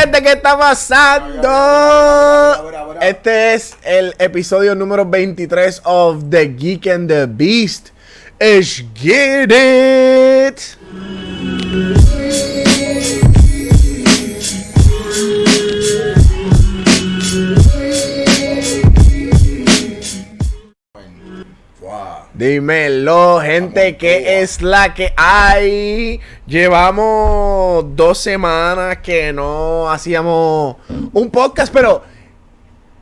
gente, ¿qué está pasando? Este es el episodio número 23 of The Geek and the Beast. Let's get it. Dímelo, gente, ¿qué es la que hay? Llevamos 2 semanas que no hacíamos un podcast, pero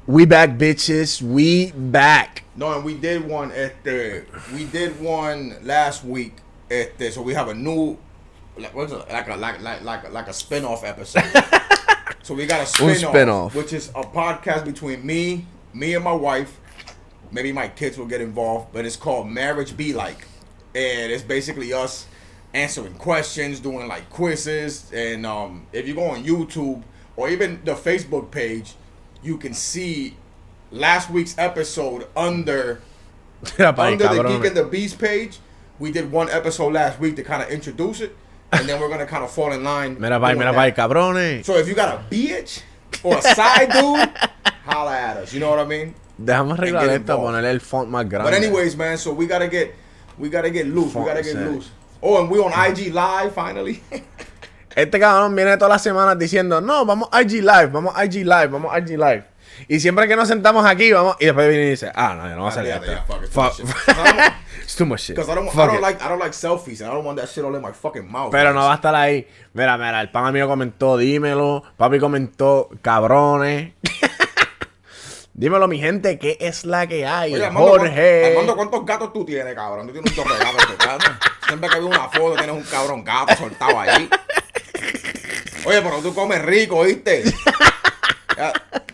we back, bitches, we back. No, and we did one last week. So we have a new, like a spin-off episode. So we got a spin-off, which is a podcast between me and my wife. Maybe my kids will get involved, but it's called Marriage Be Like. And it's basically us answering questions, doing like quizzes. And if you go on YouTube or even the Facebook page, you can see last week's episode under the Geek and the Beast page. We did one episode last week to kind of introduce it. And then we're going to kind of fall in line. Mira, cabrones. So if you got a bitch or a side dude, holla at us. You know what I mean? Déjame arreglar esto, ponerle el font más grande. But anyways, man, so we gotta get loose. We gotta get loose. Oh, and we on IG Live finally. Este cabrón viene todas las semanas diciendo, no, vamos a IG Live, vamos a IG Live, vamos a IG Live. Y siempre que nos sentamos aquí, vamos, y después viene y dice, no, no va a salir esto. It's too much shit. Because I don't like selfies, and I don't want that shit all in my fucking mouth. Pero no va a estar ahí. Mira, el pana mío comentó, dímelo. Papi comentó, cabrones. Dímelo, mi gente, ¿qué es la que hay? Oye, Jorge. Armando, ¿cuántos gatos tú tienes, cabrón? Tú tienes un chorro de gatos en tu casa. Siempre que veo una foto tienes un cabrón gato soltado allí. Oye, pero tú comes rico, ¿viste?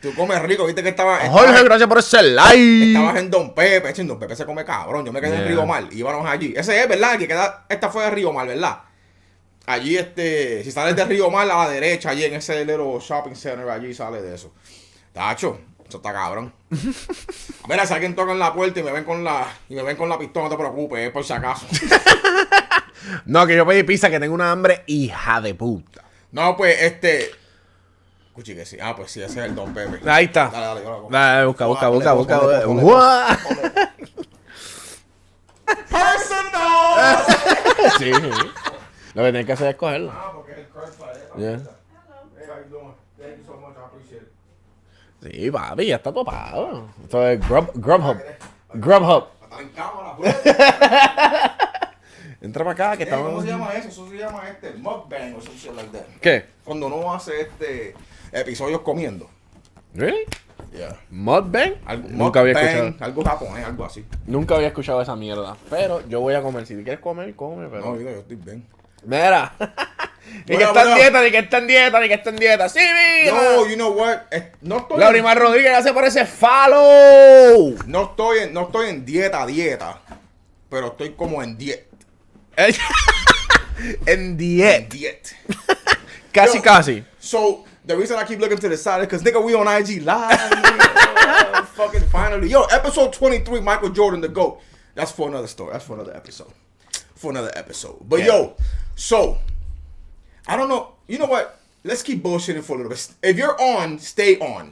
Tú comes rico, ¿viste? Que estabas... Jorge, gracias por ese like. Estabas en Don Pepe. Don Pepe se come cabrón. Yo me quedé en Río Mar. Íbamos allí. Ese es, ¿verdad? Que queda... Esta fue de Río Mar, ¿verdad? Allí, si sales de Río Mar a la derecha, allí en ese little shopping center, allí sale de eso. Tacho. Eso está cabrón. Mira, si alguien toca en la puerta y me ven con la pistola, no te preocupes, es por si acaso. No, que yo pedí pizza, que tengo una hambre hija de puta. No, pues, escuché que sí. Pues sí, ese es el Don Pepe. Ahí está. Dale, yo lo hago. Dale, busca. Personal. Sí. Lo que tienes que hacer es cogerlo. Porque es el crush para él. Yeah. Hey, how you doing? Thank you so much, I appreciate it. Sí, papi, ya está topado. Esto es Grubhub. Está en cámara, pues. Entra para acá, que estamos... ¿Cómo se llama eso? Eso se llama mukbang o something like that. ¿Qué? Cuando uno hace episodios comiendo. ¿Really? Yeah. ¿Mukbang? Nunca había escuchado. Algo japonés, algo así. Nunca había escuchado esa mierda. Pero yo voy a comer. Si quieres comer, come. Pero... No, yo estoy bien. Mira. Ni que está en dieta. ¡Sí, mira! No, you know what? No estoy... Laurimar Rodríguez hace por ese follow. No estoy en dieta. Pero estoy como en diet. En diet. Casi. So, the reason I keep looking to the side is because, nigga, we on IG Live. Fucking finally. Yo, episode 23, Michael Jordan, the GOAT. That's for another story. That's for another episode. But, yo, so... I don't know. You know what? Let's keep bullshitting for a little bit. If you're on, stay on.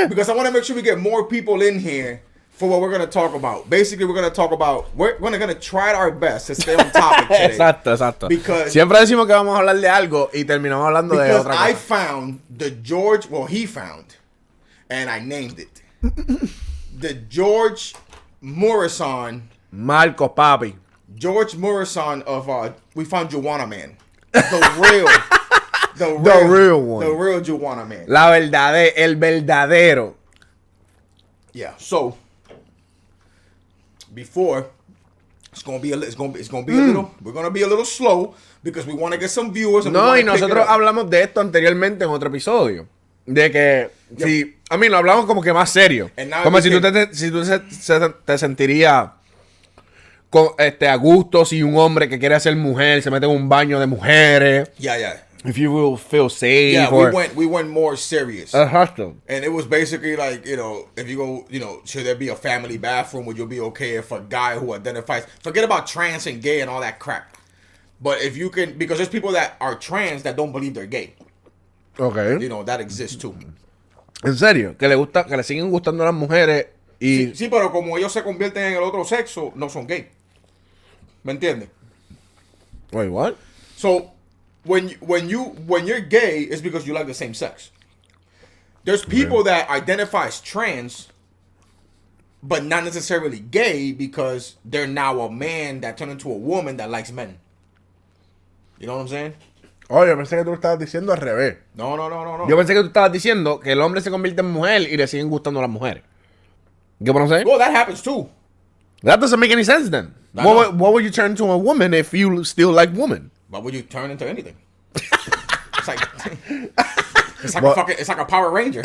Because I want to make sure we get more people in here for what we're going to talk about. Basically, we're going to talk about... We're going to try our best to stay on topic today. Exacto. Because... Siempre decimos que vamos a hablar de algo y terminamos hablando de otra cosa. Because I found he found, and I named it. The George Morrison... Marcos, papi. George Morrison of... we found Juana Man. The real one. The real Juana Man. El verdadero. Yeah. So before it's gonna be a little. We're gonna be a little slow because we want to get some viewers. No, y nosotros hablamos de esto anteriormente en otro episodio. De que a mí lo hablamos como que más serio. Como si tú te sentirías a gusto si un hombre que quiere ser mujer se mete en un baño de mujeres. Yeah. If you will feel safe. Yeah, we went more serious. Exacto. And it was basically like, if you go, should there be a family bathroom? Would you be okay if a guy who identifies, forget about trans and gay and all that crap. But if you can, because there's people that are trans that don't believe they're gay. Okay. You know, that exists too. ¿En serio? Que le siguen gustando las mujeres y... Sí, pero como ellos se convierten en el otro sexo, no son gay. ¿Me entiendes? Wait, what? So, when you're gay, it's because you like the same sex. There's people that identify as trans, but not necessarily gay because they're now a man that turned into a woman that likes men. You know what I'm saying? Oye, pensé que tú lo estabas diciendo al revés. No. Yo pensé que tú estabas diciendo que el hombre se convierte en mujer y le siguen gustando las mujeres. ¿Qué por no sé? Well, that happens too. That doesn't make any sense then. What would you turn into a woman if you still like woman? Why would you turn into anything? It's like it's like a Power Ranger.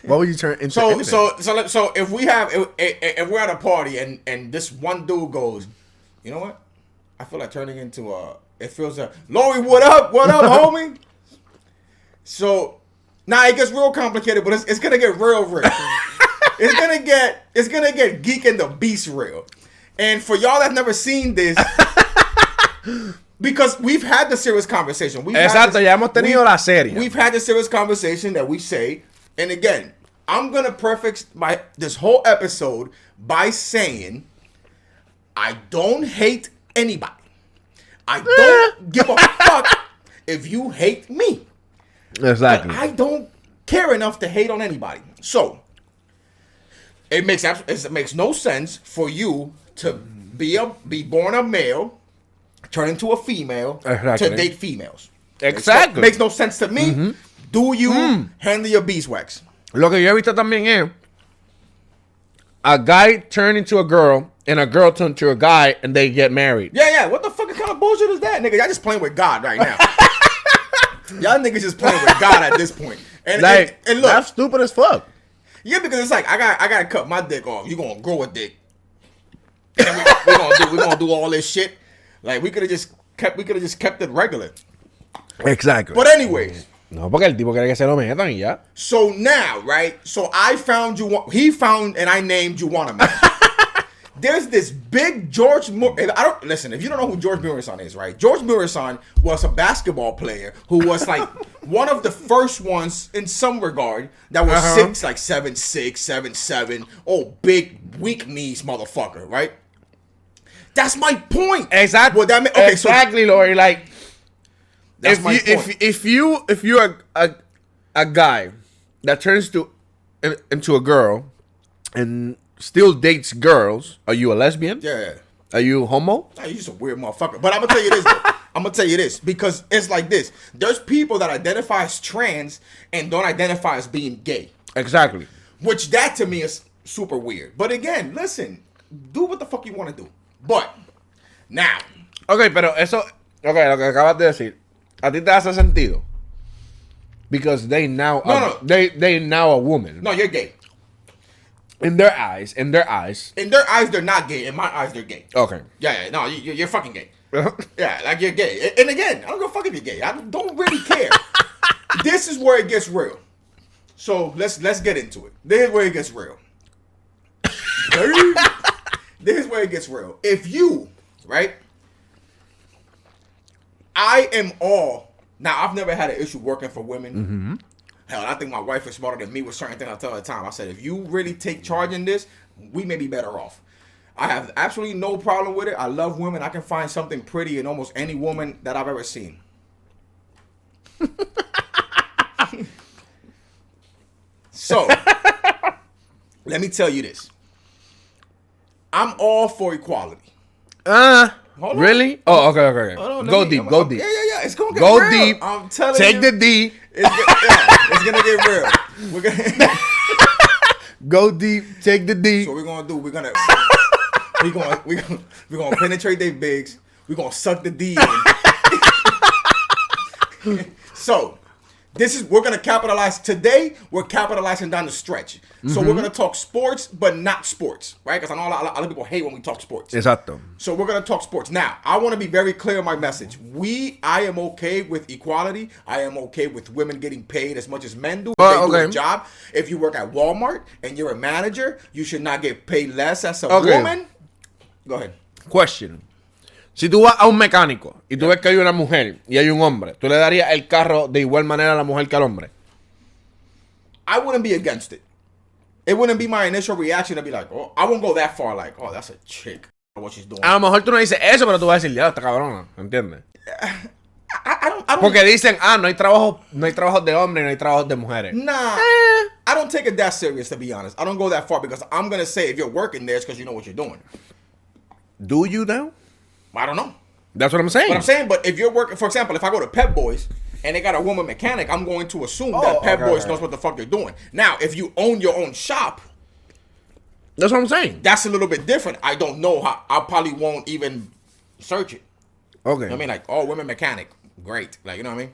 What would you turn into? Anything? So if we're at a party and this one dude goes, you know what? I feel like turning into it feels like, Lori, what up, homie? So now it gets real complicated, but it's gonna get real. It's gonna get Geek and the Beast real. And for y'all that's never seen this, because we've had the serious conversation. Exacto, ya hemos tenido la serie. We've had the serious conversation that we say, and again, I'm gonna prefix this whole episode by saying, I don't hate anybody. I don't give a fuck if you hate me. Exactly. But I don't care enough to hate on anybody. So it makes no sense for you to be born a male, turn into a female, to date females. Exactly. Makes no sense to me. Mm-hmm. Do you handle your beeswax? Lo que yo he visto también es a guy turn into a girl and a girl turn to a guy and they get married. Yeah. What the fucking kind of bullshit is that, nigga? Y'all just playing with God right now. Y'all niggas just playing with God at this point. And look, that's stupid as fuck. Yeah, because it's like I gotta cut my dick off. You gonna grow a dick. And we're gonna do all this shit. Like we could have just kept it regular. Exactly. But anyways. No, porque el tipo quiere que se lo metan y ya. So now, right? So I found you. He found and I named you one of them. There's this big George. Listen. If you don't know who George Murison is, right? George Murison was a basketball player who was like one of the first ones in some regard that was 7'6", 7'7". Oh, big weak knees, motherfucker, right? That's my point. Exactly. Well, exactly, Lori. Like, if you're a guy that turns into a girl and still dates girls, are you a lesbian? Yeah. Are you homo? Nah, you just a weird motherfucker. But I'm gonna tell you this though. I'm gonna tell you this because it's like this. There's people that identify as trans and don't identify as being gay. Exactly. Which that to me is super weird. But again, listen, do what the fuck you want to do. But now. Okay, pero eso. Okay, lo que acabas de decir. ¿A ti te hace sentido? Because they now they now a woman. No, you're gay. In their eyes. In their eyes, they're not gay. In my eyes, they're gay. Okay. Yeah. No, you're fucking gay. Yeah, like you're gay. And again, I don't give a fuck if you're gay. I don't really care. This is where it gets real. So let's get into it. This is where it gets real. This is where it gets real. If you, right? I am all. Now, I've never had an issue working for women. Mm-hmm. Hell, I think my wife is smarter than me with certain things I tell her at the time. I said, if you really take charge in this, we may be better off. I have absolutely no problem with it. I love women. I can find something pretty in almost any woman that I've ever seen. So, let me tell you this. I'm all for equality. Really? Oh, okay. Go deep. Yeah. It's gonna get real. Go deep. I'm telling you. Take the D. It's gonna get real. We're gonna go deep. Take the D. So we're gonna do. We're gonna penetrate their bigs. We're gonna suck the D in. So. We're going to capitalize. Today, we're capitalizing down the stretch. So we're going to talk sports, but not sports, right? Because I know a lot of people hate when we talk sports. Exacto. So we're going to talk sports. Now, I want to be very clear on my message. I am okay with equality. I am okay with women getting paid as much as men do. If they do a job. If you work at Walmart and you're a manager, you should not get paid less as a woman. Go ahead. Question. Si tú vas a un mecánico y tú ves que hay una mujer y hay un hombre, ¿tú le darías el carro de igual manera a la mujer que al hombre? I wouldn't be against it. It wouldn't be my initial reaction to be like, oh, I won't go that far, like, oh, that's a chick. What she's doing. A lo mejor tú no dices eso, pero tú vas a decir, ya, esta cabrona, ¿entiendes? I don't, Porque dicen, no hay trabajos de hombres y no hay trabajos de mujeres. Nah, I don't take it that serious, to be honest. I don't go that far because I'm going to say if you're working there, it's because you know what you're doing. Do you now? I don't know. That's what I'm saying. But I'm saying, but if you're working, for example, if I go to Pep Boys and they got a woman mechanic, I'm going to assume that Pep Boys knows what the fuck they're doing. Now, if you own your own shop, that's what I'm saying. That's a little bit different. I don't know how. I probably won't even search it. Okay. You know what I mean, like, oh, women mechanic, great. Like, you know what I mean?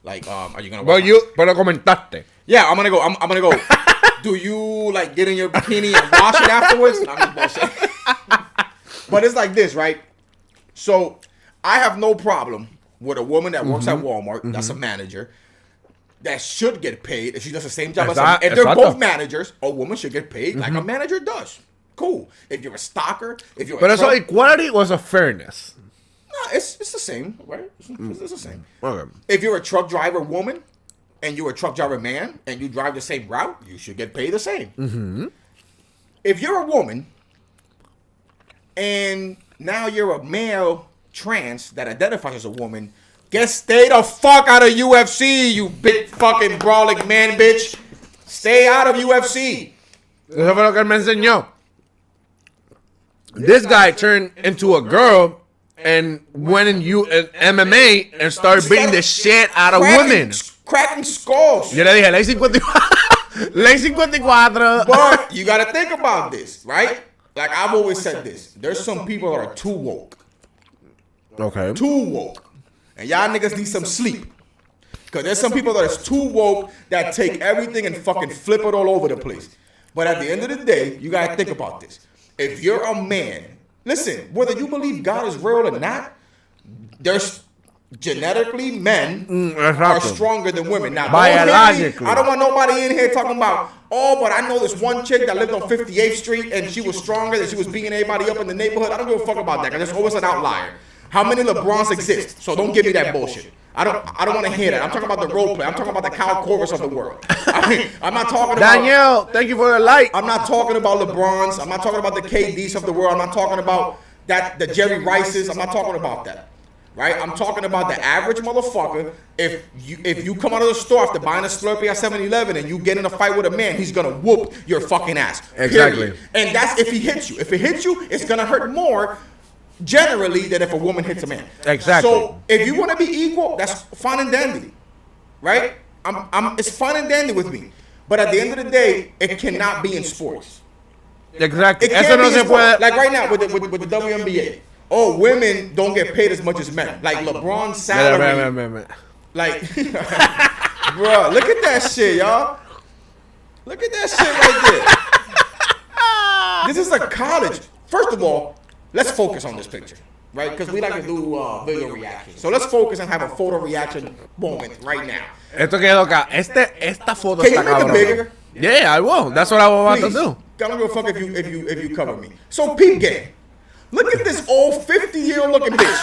Like, are you gonna? Pero comentaste. Yeah, I'm gonna go. I'm gonna go. Do you like get in your bikini and wash it afterwards? No, I'm just bullshit. But it's like this, right? So I have no problem with a woman that works at Walmart. That's a manager. That should get paid if she does the same job as a, if they're both managers, a woman should get paid like a manager does. Cool. If you're a stalker, if you're But so equality was a fairness. No, it's the same, right? It's the same. Okay. If you're a truck driver woman and you're a truck driver man and you drive the same route, you should get paid the same. Mm-hmm. If you're a woman and now you're a male trans that identifies as a woman, stay the fuck out of UFC, you big fucking brawling man, bitch. Stay out of UFC. Eso fue lo que él me enseñó. This guy turned into a girl and went in MMA and started beating the shit out of women. Cracking skulls. Yo le dije, ley 54. Ley 54. But you gotta think about this, right? Like I've always said this. There's some people that are too woke. Okay. Too woke. And y'all niggas need some sleep. Because there's some people that are too woke that take everything and fucking flip it all over the place. But at the end of the day, you gotta think about this. If you're a man, listen, whether you believe God is real or not, there's genetically men are stronger than women. Now, biologically. I don't want nobody in here talking about, oh, but I know this one chick that lived on 58th Street and she was stronger than she was beating everybody up in the neighborhood. I don't give a fuck about that because there's always an outlier. How many LeBrons exist? So don't give me that bullshit. I don't want to hear that. I'm talking about the role play. I'm talking about the Kyle Korvers of the world. I'm not talking about Danielle. Thank you for the light. I'm not talking about LeBrons. I'm not talking about the KDs of the world. I'm not talking about the Jerry Rices. I'm not talking about that. Right? I'm talking about the average motherfucker. If you come out of the store after buying a Slurpee at 7-Eleven and you get in a fight with a man, he's gonna whoop your fucking ass. Exactly. Period. And that's if he hits you. If it hits you, it's gonna hurt more generally than if a woman hits a man. Exactly. So if you want to be equal, that's fine and dandy, right? It's fine and dandy with me. But at the end of the day, it cannot be in sports. Exactly. It can't be in sports. Like right now with the WNBA. Oh, women don't get paid as much as men. Like LeBron's salary. Like, bro, look at that shit, y'all. Look at that shit right there. This is a college. First of all, let's focus on this picture, right? Because we like to do video reaction. So let's focus and have a photo reaction moment right now. Esto quedó acá. Esta foto Can está you make it bigger? Yeah, I will. That's what I want to do. I don't give a fuck if you cover me. So peep game. Look at this old 50-year-old looking bitch.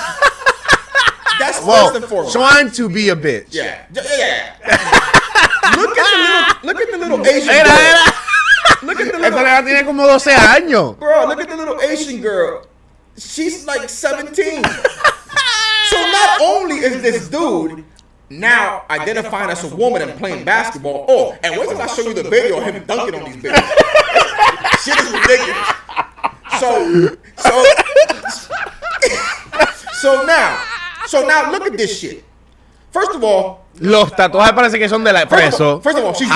That's first and foremost. Trying to be a bitch. Yeah. Look at the little Asian girl. Look at the little. Esta tiene como 12 años. Bro, look at the little Asian girl. She's like 17. So not only is this dude now identifying as a woman and playing basketball. Oh, and wait till I show you the video of him dunking on these bitches. Shit is ridiculous. So now look at this shit. First of all, los tatuajes parece que son de la preso. First of all, she's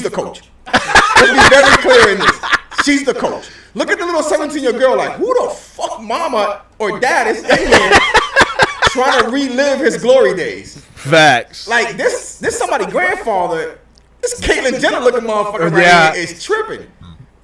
the coach. Let's be very clear in this. She's the coach. Look at the little 17-year-old girl like, who the fuck mama or dad is in here trying to relive his glory days? Facts. Like this somebody's grandfather, this Caitlyn Jenner looking motherfucker right here is tripping.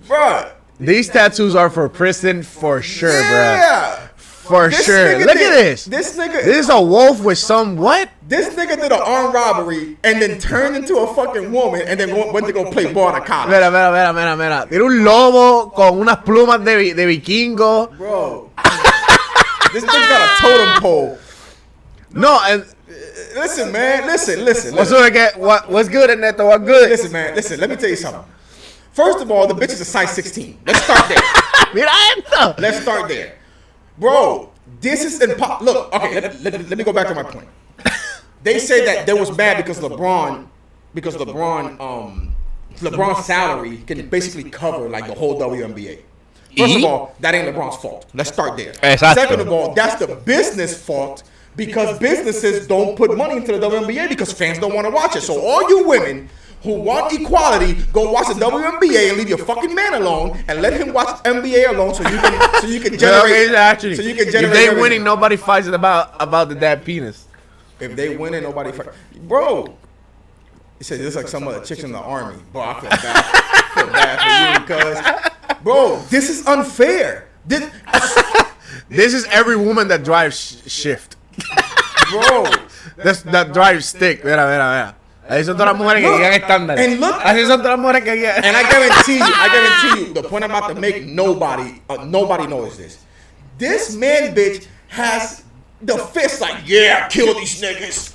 Bruh. These tattoos are for prison for sure, yeah. Bruh. For sure. Look at this. This is a wolf with some what? This nigga did an armed robbery and then turned into a fucking woman and then went to go play ball at college. Mira. Tiene un lobo con unas plumas de vikingo. Bro. This thing got a totem pole. No, and listen, man. Listen. What's good, Ernesto? What's good? Listen, man. Listen, let me tell you something. First of all, the bitch is a size 16. Let's start there. Mira esto. Let's start there. Bro, this is impossible. Look, okay, let me go back to my point. They say that there was bad because LeBron's salary can basically cover like the whole WNBA. First of all, that ain't LeBron's fault. Let's start there. Exacto. Second of all, that's the business fault because businesses don't put money into the WNBA because fans don't want to watch it. So all you women who want equality, go watch the WNBA and leave your fucking man alone and let him watch NBA alone so you can generate. Actually, so you can generate. If they winning, nobody fights about the dad penis. If they winning, nobody fights. Bro, he said just like some other chicks in the army. Bro, I feel bad for you because, bro, this is unfair. This is every woman that drives shift. Bro, that drives stick. Mira. Así son todas las mujeres que guían estándar. Así son todas las mujeres que guían. And I guarantee you, the point I'm about to make, nobody knows this. This man bitch has the fist like, yeah, kill these niggas.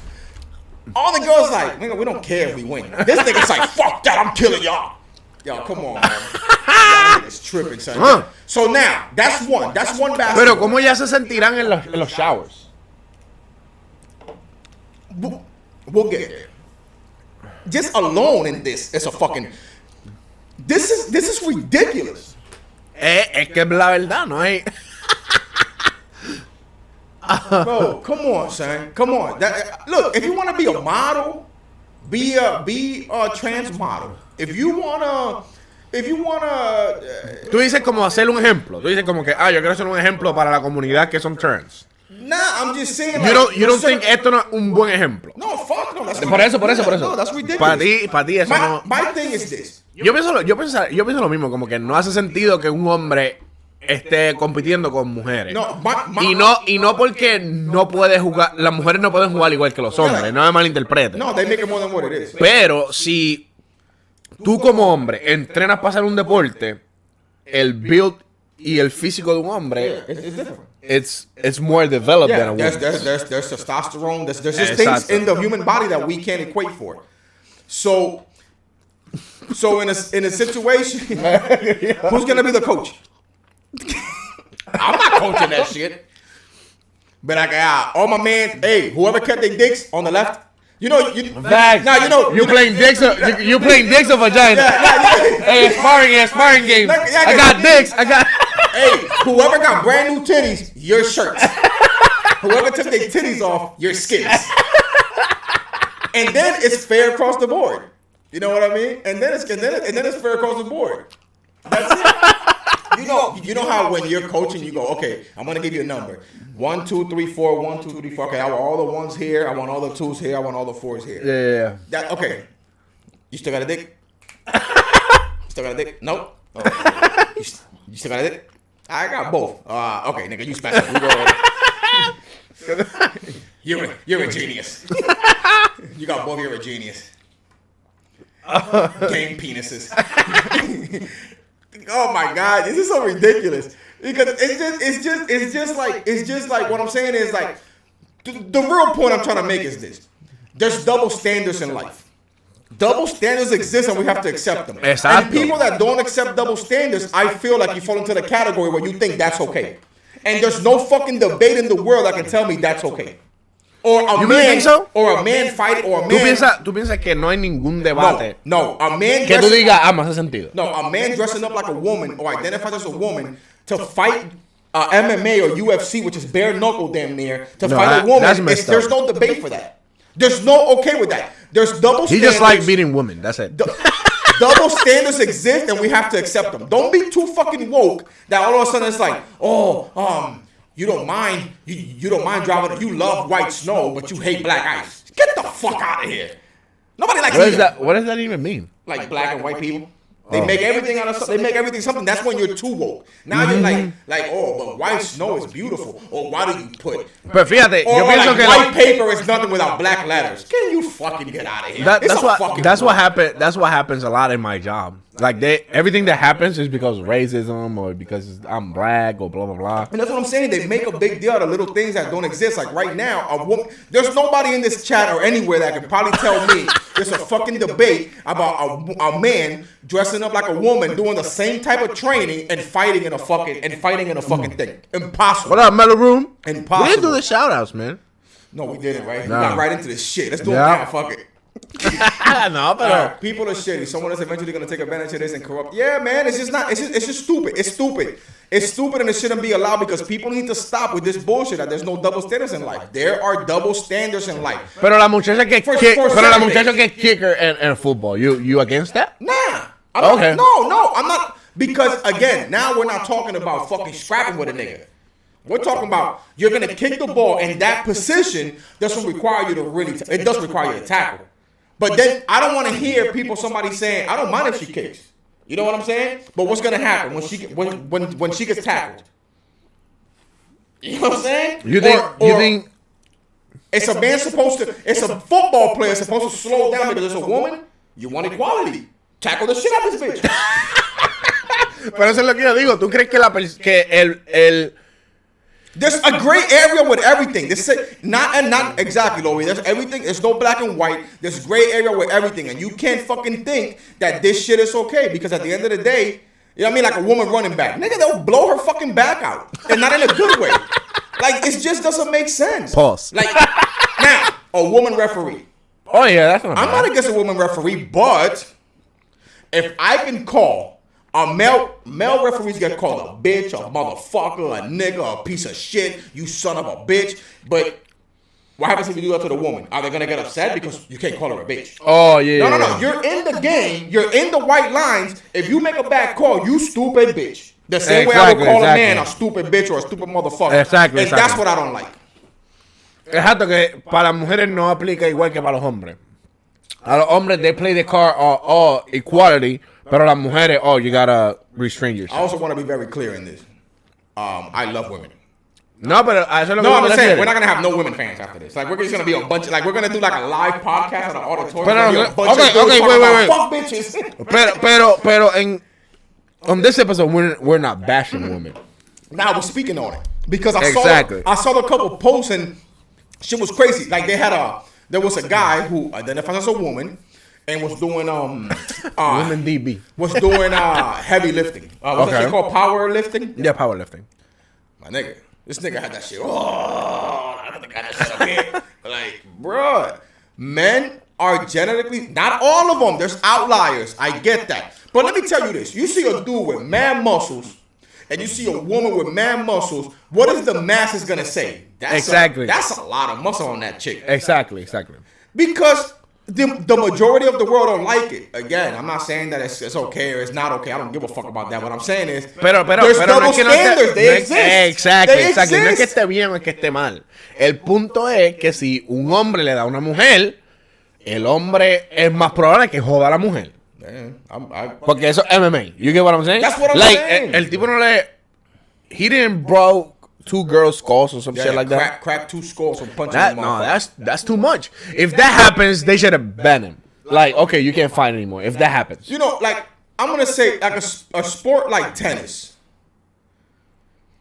All the girls like, nigga, we don't care if we win. This nigga's like, fuck that, I'm killing y'all. Y'all, come on, man. Y'all niggas tripping, son. So now, that's one basketball. Pero ¿cómo ya se sentirán en los showers? We'll get there. Just alone in this, it's a fucking. This is ridiculous. Es que es la verdad, no hay. Bro, come on, son. Come on. Look, if you want to be a model, be a trans model. If you wanna. Tú dices como hacer un ejemplo. Tú dices como que, yo quiero hacer un ejemplo para la comunidad que son trans. Nah, I'm just saying. You don't think esto no es un buen ejemplo? No, fuck no. Por eso. No, that's ridiculous. Para ti eso no. My thing is this. Yo pienso lo mismo, como que no hace sentido que un hombre esté compitiendo con mujeres. No, y no porque no puede jugar, las mujeres no pueden jugar igual que los hombres, no me malinterpreten. No, they make it more than what it is. Pero si tú como hombre entrenas para hacer un deporte, el build y el físico de un hombre it's different. It's more developed than a woman. There's testosterone. There's just things in the human body that we can't equate for. So in a situation, who's gonna be the coach? I'm not coaching that shit. But I got all my man. Hey, whoever cut their dicks on the left. You playing dicks or vagina. Hey, sparring game. I got dicks. Hey, whoever got brand new titties, your shirts. Whoever took their titties off, your skins. And then it's fair across the board. You know what I mean? And then it's fair across the board. That's it. You know how when you're coaching, you go, okay, I'm gonna give you a number. 1, 2, 3, 4, 1, 2, 3, 4. Okay, I want all the ones here, I want all the twos here, I want all the fours here. Yeah. That okay. You still got a dick? Still got a dick? Nope. Oh, you still got a dick? I got both. Okay, nigga, you smash it. You're a genius. You got both. You're a genius. Game penises. Oh my God, this is so ridiculous. Because it's just like what I'm saying is like the real point I'm trying to make is this: there's double standards in life. Double standards exist and we have to accept them. Exacto. And people that don't accept double standards, I feel like you fall into the category where you think that's okay. And there's no fucking debate in the world that can tell me that's okay. Or a man, or a man fight, or a man. ¿Tú piensas que no hay ningún debate? No, a man. Que tú digas, me hace sentido. No, a man dressing up like a woman or identifies as a woman to fight MMA or UFC, which is bare knuckle damn near, to fight a woman. There's no debate for that. There's no okay with that. There's double standards. He just like beating women. That's it. Double standards exist and we have to accept them. Don't be too fucking woke that all of a sudden it's like, you don't mind driving. You love white snow, but you hate black ice. Get the fuck out of here. Nobody likes that. What does that even mean? Like black and white people. They make everything out of. They make everything something. That's when you're too woke. Now you're like, but white snow is beautiful. Or why do you put? But fíjate, yo pienso que white paper is nothing without black letters. Can you fucking get out of here? That's what happens a lot in my job. Like everything that happens is because of racism or because I'm black or blah blah blah. And that's what I'm saying. They make a big deal out of little things that don't exist. Like right now, a woman. There's nobody in this chat or anywhere that can probably tell me there's a fucking debate about a man dressing up like a woman doing the same type of training and fighting in a fucking thing. Impossible. What up, Mellow Room? Impossible. We didn't do the shout outs, man. No, we didn't. Right? No. We got right into this shit. Let's do it now. Fuck it. No, but people are shitty. Someone is eventually gonna take advantage of this and corrupt. Yeah, man, it's just not. It's just stupid. It's stupid. It's stupid, and it shouldn't be allowed because people need to stop with this bullshit. That there's no double standards in life. There are double standards in life. Pero la muchacha que es kicker and football. You against that? Nah. Okay. No, I'm not. Because again, now we're not talking about fucking scrapping with a nigga. We're talking about you're gonna kick the ball, and that position doesn't require you to really. It does require you to tackle. But then I don't want to hear somebody saying, I don't mind if she kicks. You know what I'm saying? But what's gonna happen when she gets tackled? You know what I'm saying? You think it's a football player supposed to slow down because it's a woman? You want equality. Tackle the shit out of this bitch. Pero eso es lo que yo digo. ¿Tú crees que el There's a gray area with everything. This is not exactly, Louis. There's everything. There's no black and white. There's gray area with everything, and you can't fucking think that this shit is okay because at the end of the day, you know what I mean? Like a woman running back, nigga, they'll blow her fucking back out, and not in a good way. Like it just doesn't make sense. Pause. Like now, a woman referee. Oh yeah, that's not. I'm not against a woman referee, but if I can call. Male referees get called a bitch, a motherfucker, a nigga, a piece of shit, you son of a bitch. But what happens if you do that to the woman? Are they gonna get upset because you can't call her a bitch? Oh yeah. No. You're in the game. You're in the white lines. If you make a bad call, you stupid bitch. The same way I would call a man a stupid bitch or a stupid motherfucker. Exactly. And that's what I don't like. Exacto, que para las mujeres no aplica igual que para los hombres. A los hombres, they play the card all equality. Pero las mujeres, you gotta restrain yourself. I also want to be very clear in this. I love women. No, but I'm saying we're not gonna have no women fans after this. Like we're just gonna be a bunch. Like we're gonna do like a live podcast at an auditorium. Wait. Fuck bitches. Pero on this episode, we're not bashing women. Now we're speaking on it because I saw the couple posts and shit was crazy. Like there was a guy who identifies as a woman. And was doing Women DB. Was doing heavy lifting. What's that shit called? Power lifting? Yeah, power lifting. My nigga. This nigga had that shit. Oh, I don't think I got that shit up here. Like, bruh. Men are genetically, not all of them. There's outliers. I get that. But let me tell you this. You see a dude with man muscles and you see a woman with man muscles. What is the masses going to say? That's a lot of muscle on that chick. Exactly. Because the majority of the world don't like it. Again, I'm not saying that it's okay or it's not okay. I don't give a fuck about that. What I'm saying is, there's double standards. They exist. Exactly. No es que esté bien o es que esté mal. El punto es que si un hombre le da a una mujer, el hombre es más probable que joda a la mujer. Porque eso es MMA. You get what I'm saying? That's what I'm saying. El tipo no le... He didn't broke 2 girls' skulls or some shit like that. Crack 2 skulls and punch them. No, that's too much. If that happens, they should have banned him. Like, okay, you can't fight anymore. If that happens, you know, like I'm gonna say, like a sport like tennis.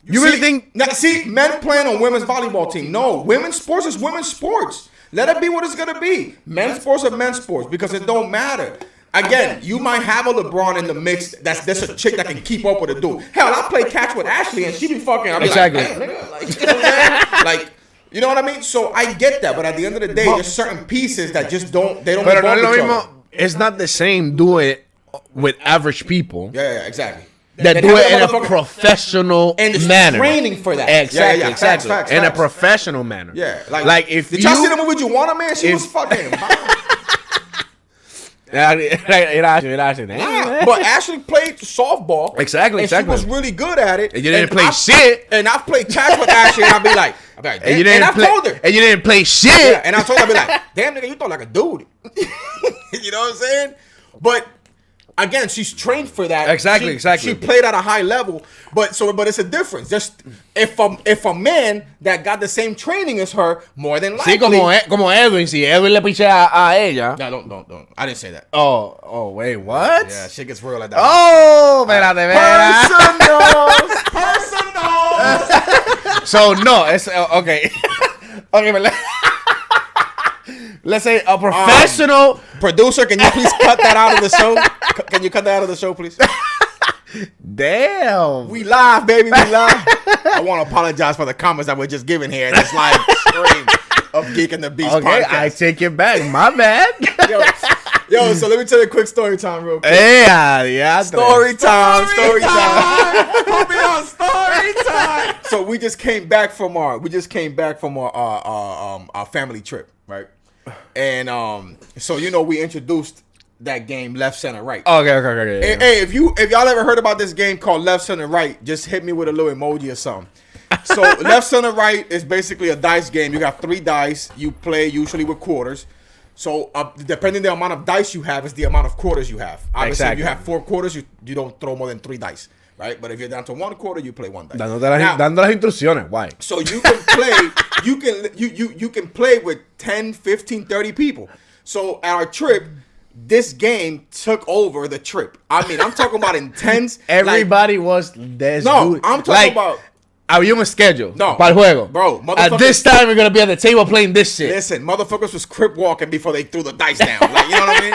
You really think? Now, see, men playing on women's volleyball team. No, women's sports is women's sports. Let it be what it's gonna be. Men's sports are men's sports because it don't matter. Again, you might have a LeBron in the mix. That's a chick that can keep up with a dude. Hell, I play catch with Ashley and she be fucking. I'll be exactly. Like, nigga, like, you know what I'm saying? Like, you know what I mean? So I get that, but at the end of the day, there's certain pieces that just don't. They don't. Pero no mismo. It's not the same. Do it with average people. Yeah, exactly. That do it in a professional manner. Training for that. Exactly. Facts. In a professional manner. Yeah. Like if did y'all see the movie Juana, man? She was fucking. But Ashley played softball. Exactly. And she was really good at it. And you didn't play shit. And I played catch with Ashley, and I'd be like, and I told her. And you didn't play shit. Yeah, and I told her, I'd be like, damn nigga, you thought like a dude. You know what I'm saying? But again, she's trained for that. Exactly. She played at a high level, but it's a difference. Just if a man that got the same training as her, more than likely. Sí, como Edwin. Si Edwin le pichea a ella. No, don't. I didn't say that. Oh, wait, what? Yeah, shit gets real like that. Oh, espérate. Personal. So no, it's okay. Okay, let's say a professional producer. Can you please cut that out of the show? Can you cut that out of the show, please? Damn. We live, baby. We live. I want to apologize for the comments that we're just giving here in this live stream of Geek and the Beast podcast. I take it back. My bad. Yo, so let me tell you a quick story time real quick. Yeah. Story time. Put me on story time. So we just came back from our family trip, right? And so we introduced that game Left, Center, Right. Okay. And, hey, if y'all ever heard about this game called Left, Center, Right, just hit me with a little emoji or something. So Left, Center, Right is basically a dice game. You got 3 dice. You play usually with quarters. So depending the amount of dice you have is the amount of quarters you have. Obviously, if you have 4 quarters, you don't throw more than 3 dice, right? But if you're down to 1 quarter, you play 1 dice. Dando las instrucciones. Why? So you can play. you can play with 10, 15, 30 people. So at our trip, this game took over the trip. I mean, I'm talking about intense. Everybody was this. No, I'm talking about. Había un schedule para el juego. Bro, at this time, we're going to be at the table playing this shit. Listen, motherfuckers was crip walking before they threw the dice down. Like, you know what I mean?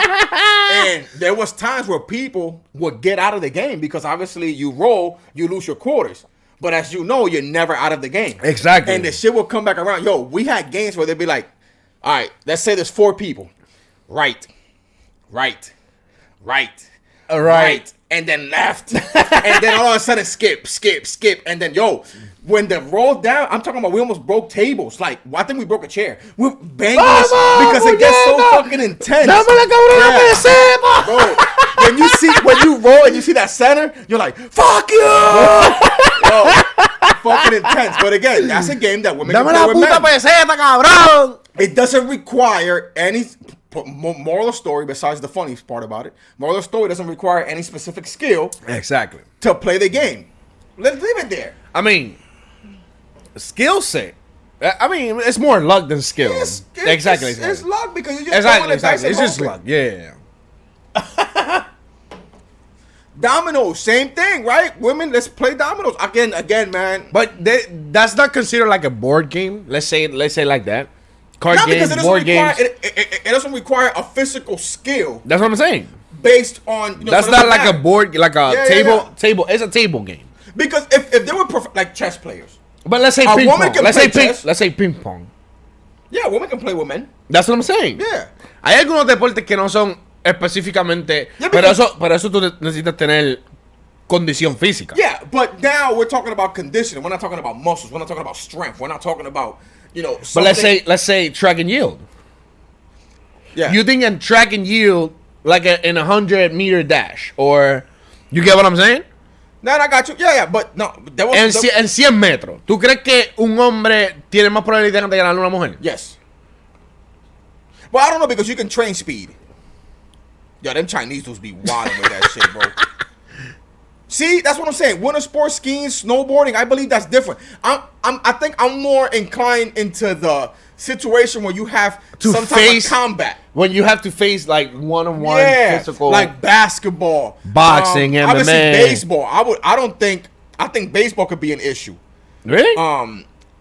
And there was times where people would get out of the game because obviously you roll, you lose your quarters. But as you know, you're never out of the game. Exactly. And the shit will come back around. Yo, we had games where they'd be like, all right, let's say there's 4 people. Right. And then left. And then all of a sudden skip. And then, when the roll down, I'm talking about we almost broke tables. Like, I think we broke a chair. We're banging this because it gets so fucking intense. Bro, when you roll and you see that center, you're like, fuck you! Fucking intense. But again, that's a game that women can play with men. It doesn't require any moral of story besides the funny part about it. Moral of story doesn't require any specific skill. Exactly. To play the game. Let's leave it there. I mean, skill set. I mean, it's more luck than skill. Exactly. It's luck because you just exactly. It's just luck. Yeah. Dominoes, same thing, right? Women, let's play dominoes again, man. But that's not considered like a board game. Let's say like that. Card games, board games. It doesn't require a physical skill. That's what I'm saying. Based on that's not like a board, like a table. It's a table game. Because if they were like chess players, but let's say ping pong. Let's say ping pong. Yeah, women can play with men. That's what I'm saying. Yeah. Hay algunos deportes que no son específicamente, pero eso tú necesitas tener condición física. Yeah, but now we're talking about conditioning. We're not talking about muscles. We're not talking about strength. We're not talking about But let's say track and yield. Yeah. You think in track and yield like in 100-meter dash, or you get what I'm saying? No, I got you. Yeah, but no. En 100 metros, ¿tú crees que un hombre tiene más probabilidad de ganarle a una mujer? Yes. Well, I don't know because you can train speed. Yo, them Chinese dudes be wilding with that shit, bro. See, that's what I'm saying. Winter sports, skiing, snowboarding, I believe that's different. I think I'm more inclined into the situation where you have some type of combat. When you have to face like one-on-one physical, like basketball, boxing, MMA. Obviously baseball. I think baseball could be an issue. Really?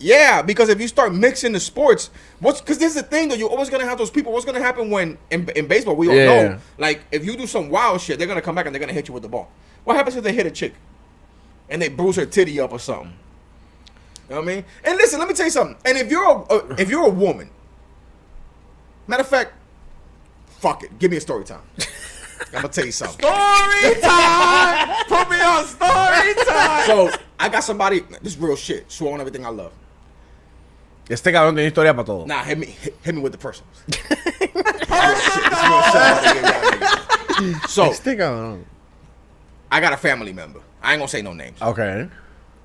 Yeah, because if you start mixing the sports, because there's the thing though, you're always gonna have those people. What's gonna happen when in baseball we all know, like if you do some wild shit, they're gonna come back and they're gonna hit you with the ball. What happens if they hit a chick and they bruise her titty up or something? You know what I mean? And listen, let me tell you something. And if you're a woman, matter of fact, fuck it, give me a story time. I'm gonna tell you something. Story time. Put me on story time. So I got somebody. This is real shit. Swear on everything I love. Este cabrón tiene historia para todo. Nah, hit me with the personals. So este cabrón. I got a family member. I ain't gonna say no names. Okay.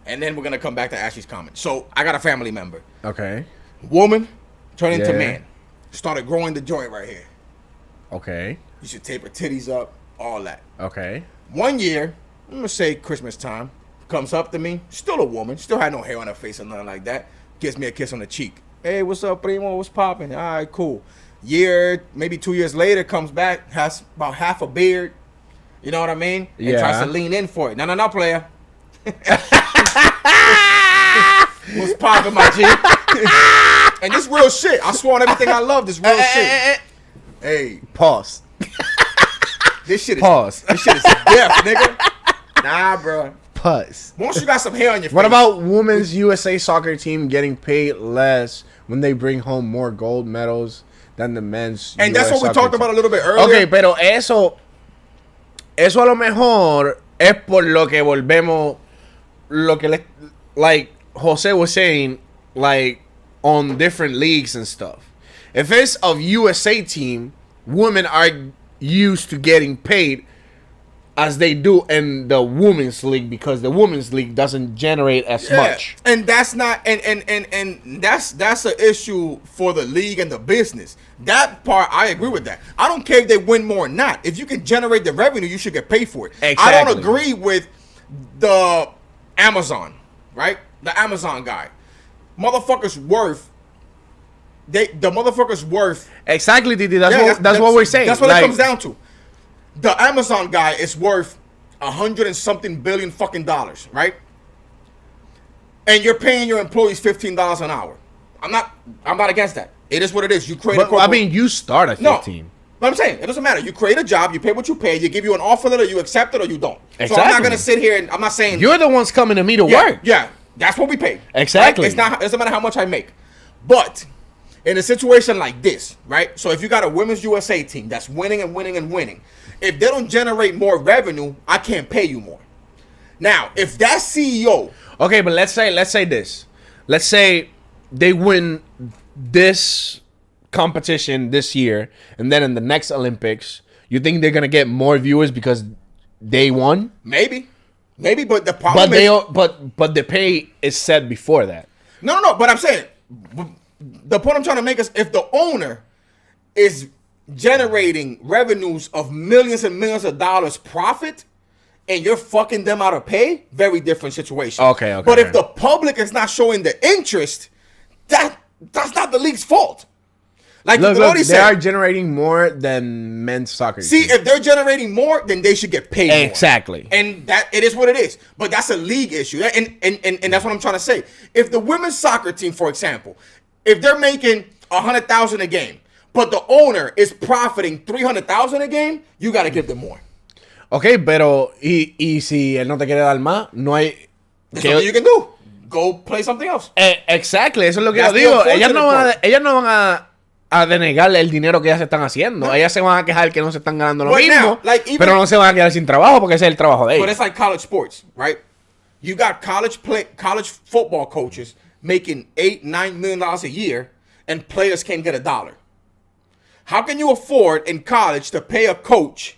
And then we're gonna come back to Ashley's comment. So I got a family member. Okay. Woman turned into man. Started growing the joint right here. Okay. You should tape her titties up. all that. Okay. One year, I'm gonna say Christmas time, comes up to me, still a woman, still had no hair on her face or nothing like that, gives me a kiss on the cheek. Hey, what's up, primo? What's popping? All right, cool. Year, maybe 2 years later, comes back, has about half a beard. You know what I mean? And tries to lean in for it. No, player. What's popping, my G? And this real shit. I swear on everything I love, this real shit. Hey. Pause. This shit is... Pause. This shit is death, nigga. Nah, bro. Pause. Once you got some hair on your face... What about women's USA soccer team getting paid less when they bring home more gold medals than the men's And US that's what we talked about a little bit earlier. Okay, pero eso a lo mejor es por lo que volvemos... Lo que like Jose was saying, like, on different leagues and stuff. If it's a USA team, women are used to getting paid as they do in the women's league because the women's league doesn't generate as much. And that's not and that's an issue for the league and the business. That part I agree with that. I don't care if they win more or not. If you can generate the revenue, you should get paid for it. Exactly. I don't agree with the Amazon, right? The Amazon guy. Motherfucker's worth the motherfucker's worth. Exactly, Didi. That's what we're saying. That's what it comes down to. The Amazon guy is worth $100 and something billion fucking dollars, right? And you're paying your employees $15 an hour. I'm not against that. It is what it is. You create a I mean, you start at 15. No, but I'm saying it doesn't matter. You create a job, you pay what you pay, you give you an offer letter, you accept it or you don't. Exactly. So I'm not gonna sit here and I'm not saying you're the ones coming to me to work. Yeah, that's what we pay. Exactly. Right? It doesn't matter how much I make. But in a situation like this, right? So if you got a women's USA team that's winning and winning and winning, if they don't generate more revenue, I can't pay you more. Now, if that CEO... Okay, but let's say this. Let's say they win this competition this year, and then in the next Olympics, you think they're going to get more viewers because they won? Maybe, but the problem but the pay is set before that. No, but I'm saying... The point I'm trying to make is if the owner is generating revenues of millions and millions of dollars profit and you're fucking them out of pay, very different situation. Okay. But if the public is not showing the interest, that's not the league's fault. Like look, they are generating more than men's soccer. See, if they're generating more, then they should get paid more. Exactly. And that it is what it is. But that's a league issue. And that's what I'm trying to say. If the women's soccer team, for example, if they're making $100,000 a game, but the owner is profiting $300,000 a game, you got to give them more. Okay, pero y si él no te quiere dar más, no hay... There's nothing you can do. Go play something else. Exactly, eso es lo que yo digo. Ellas no van a denegarle el dinero que ellas están haciendo. No. Ellas se van a quejar que no se están ganando lo mismo, pero no se van a quedar sin trabajo porque ese es el trabajo de ellos. But it's like college sports, right? You got college football coaches making $8-9 million a year, and players can't get $1. How can you afford in college to pay a coach?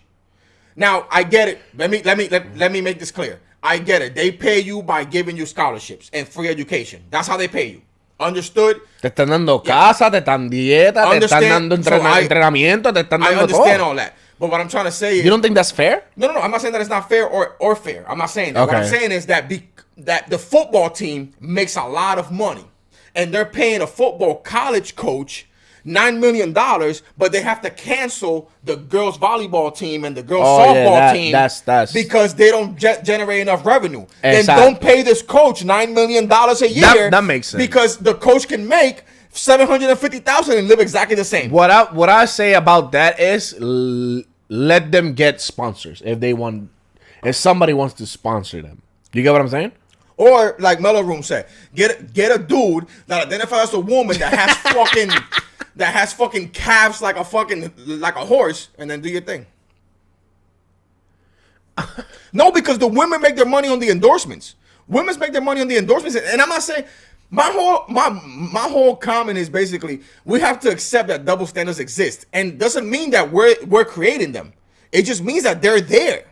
Now I get it. Let me make this clear. I get it. They pay you by giving you scholarships and free education. That's how they pay you. Understood? Te están dando casa, te están dieta, te están dando entrenamiento, te están dando todo. I understand all that. But what I'm trying to say is... You don't think that's fair? No. I'm not saying that it's not fair or fair. I'm not saying that. Okay. What I'm saying is that that the football team makes a lot of money. And they're paying a football college coach $9 million, but they have to cancel the girls volleyball team and the girls softball team because they don't generate enough revenue. Exactly. Then don't pay this coach $9 million a year. That makes sense. Because the coach can make $750,000 and live exactly the same. What I say about that is let them get sponsors if somebody wants to sponsor them. You get what I'm saying? Or like Mellow Room said, get a dude that identifies as a woman that has fucking calves like a horse, and then do your thing. No, because the women make their money on the endorsements. Women make their money on the endorsements, and I'm not saying my whole comment is basically we have to accept that double standards exist, and doesn't mean that we're creating them. It just means that they're there.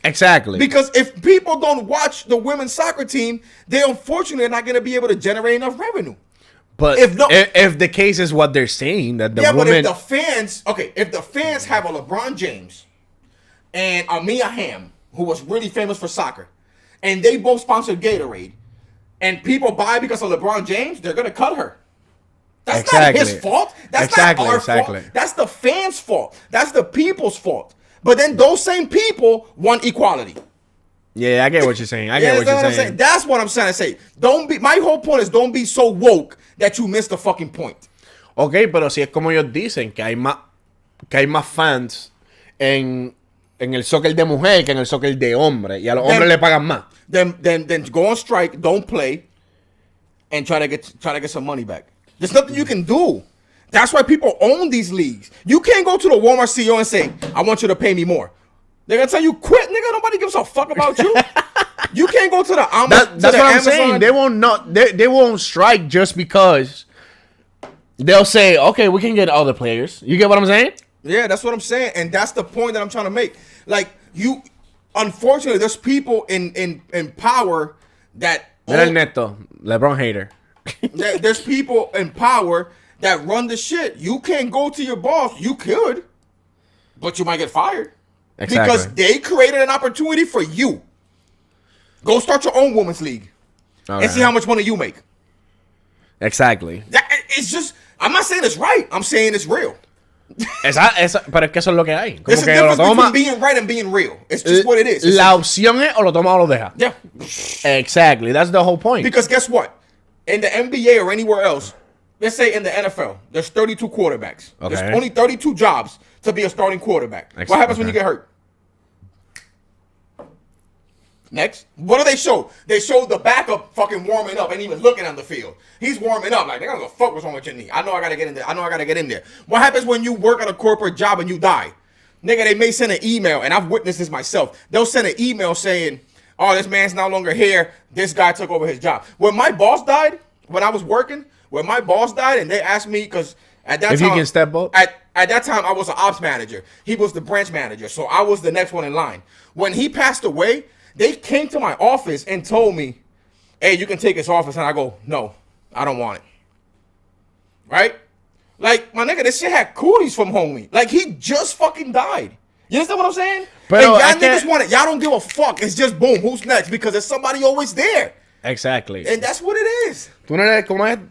Exactly. Because if people don't watch the women's soccer team, they unfortunately are not going to be able to generate enough revenue. But if the case is what they're saying, that the women... but if the fans have a LeBron James, and Mia Hamm, who was really famous for soccer, and they both sponsored Gatorade, and people buy because of LeBron James, they're gonna cut her. That's not his fault. That's not our fault. That's the fans' fault. That's the people's fault. But then those same people want equality. Yeah, I get what you're saying. I get what you're saying. That's what I'm trying to say. My whole point is don't be so woke that you miss the fucking point. Ok, pero si es como ellos dicen, que hay más fans en el soccer de mujer que en el soccer de hombre. Y a los hombres le pagan más. Then go on strike, don't play, and try to get some money back. There's nothing you can do. That's why people own these leagues. You can't go to the Walmart CEO and say, I want you to pay me more. They're going to tell you, quit, nigga. Nobody gives a fuck about you. You can't go to the That's what I'm saying. They won't strike just because they'll say, okay, we can get other players. You get what I'm saying? Yeah, that's what I'm saying. And that's the point that I'm trying to make. Like, unfortunately, there's people in power that... Mira el neto, LeBron hater. There's people in power that run the shit. You can't go to your boss. You could, but you might get fired. Exactly. Because they created an opportunity for you. Go start your own women's league and see how much money you make. Exactly. It's just, I'm not saying it's right. I'm saying it's real. Pero es que eso es lo que hay. There's a difference between being right and being real. It's just what it is. La opción es o lo toma o lo deja. Yeah. Exactly. That's the whole point. Because guess what? In the NBA or anywhere else, let's say in the NFL, there's 32 quarterbacks. Okay. There's only 32 jobs to be a starting quarterback. What happens when you get hurt? Next. What do they show? They show the backup fucking warming up and even looking on the field. He's warming up like, they don't give a fuck what's wrong with your knee. I know I gotta get in there. I know I gotta get in there. What happens when you work at a corporate job and you die? Nigga, they may send an email, and I've witnessed this myself. They'll send an email saying, oh, this man's no longer here. This guy took over his job. When my boss died, when I was working, and they asked me, because at that time, if you can step up. At that time, I was an ops manager. He was the branch manager, so I was the next one in line. When he passed away, they came to my office and told me, hey, you can take his office. And I go, no, I don't want it. Right? Like, my nigga, this shit had cooties from homie. Like, he just fucking died. You understand what I'm saying? But y'all niggas want it. Y'all don't give a fuck. It's just boom, who's next? Because there's somebody always there. Exactly. And that's what it is.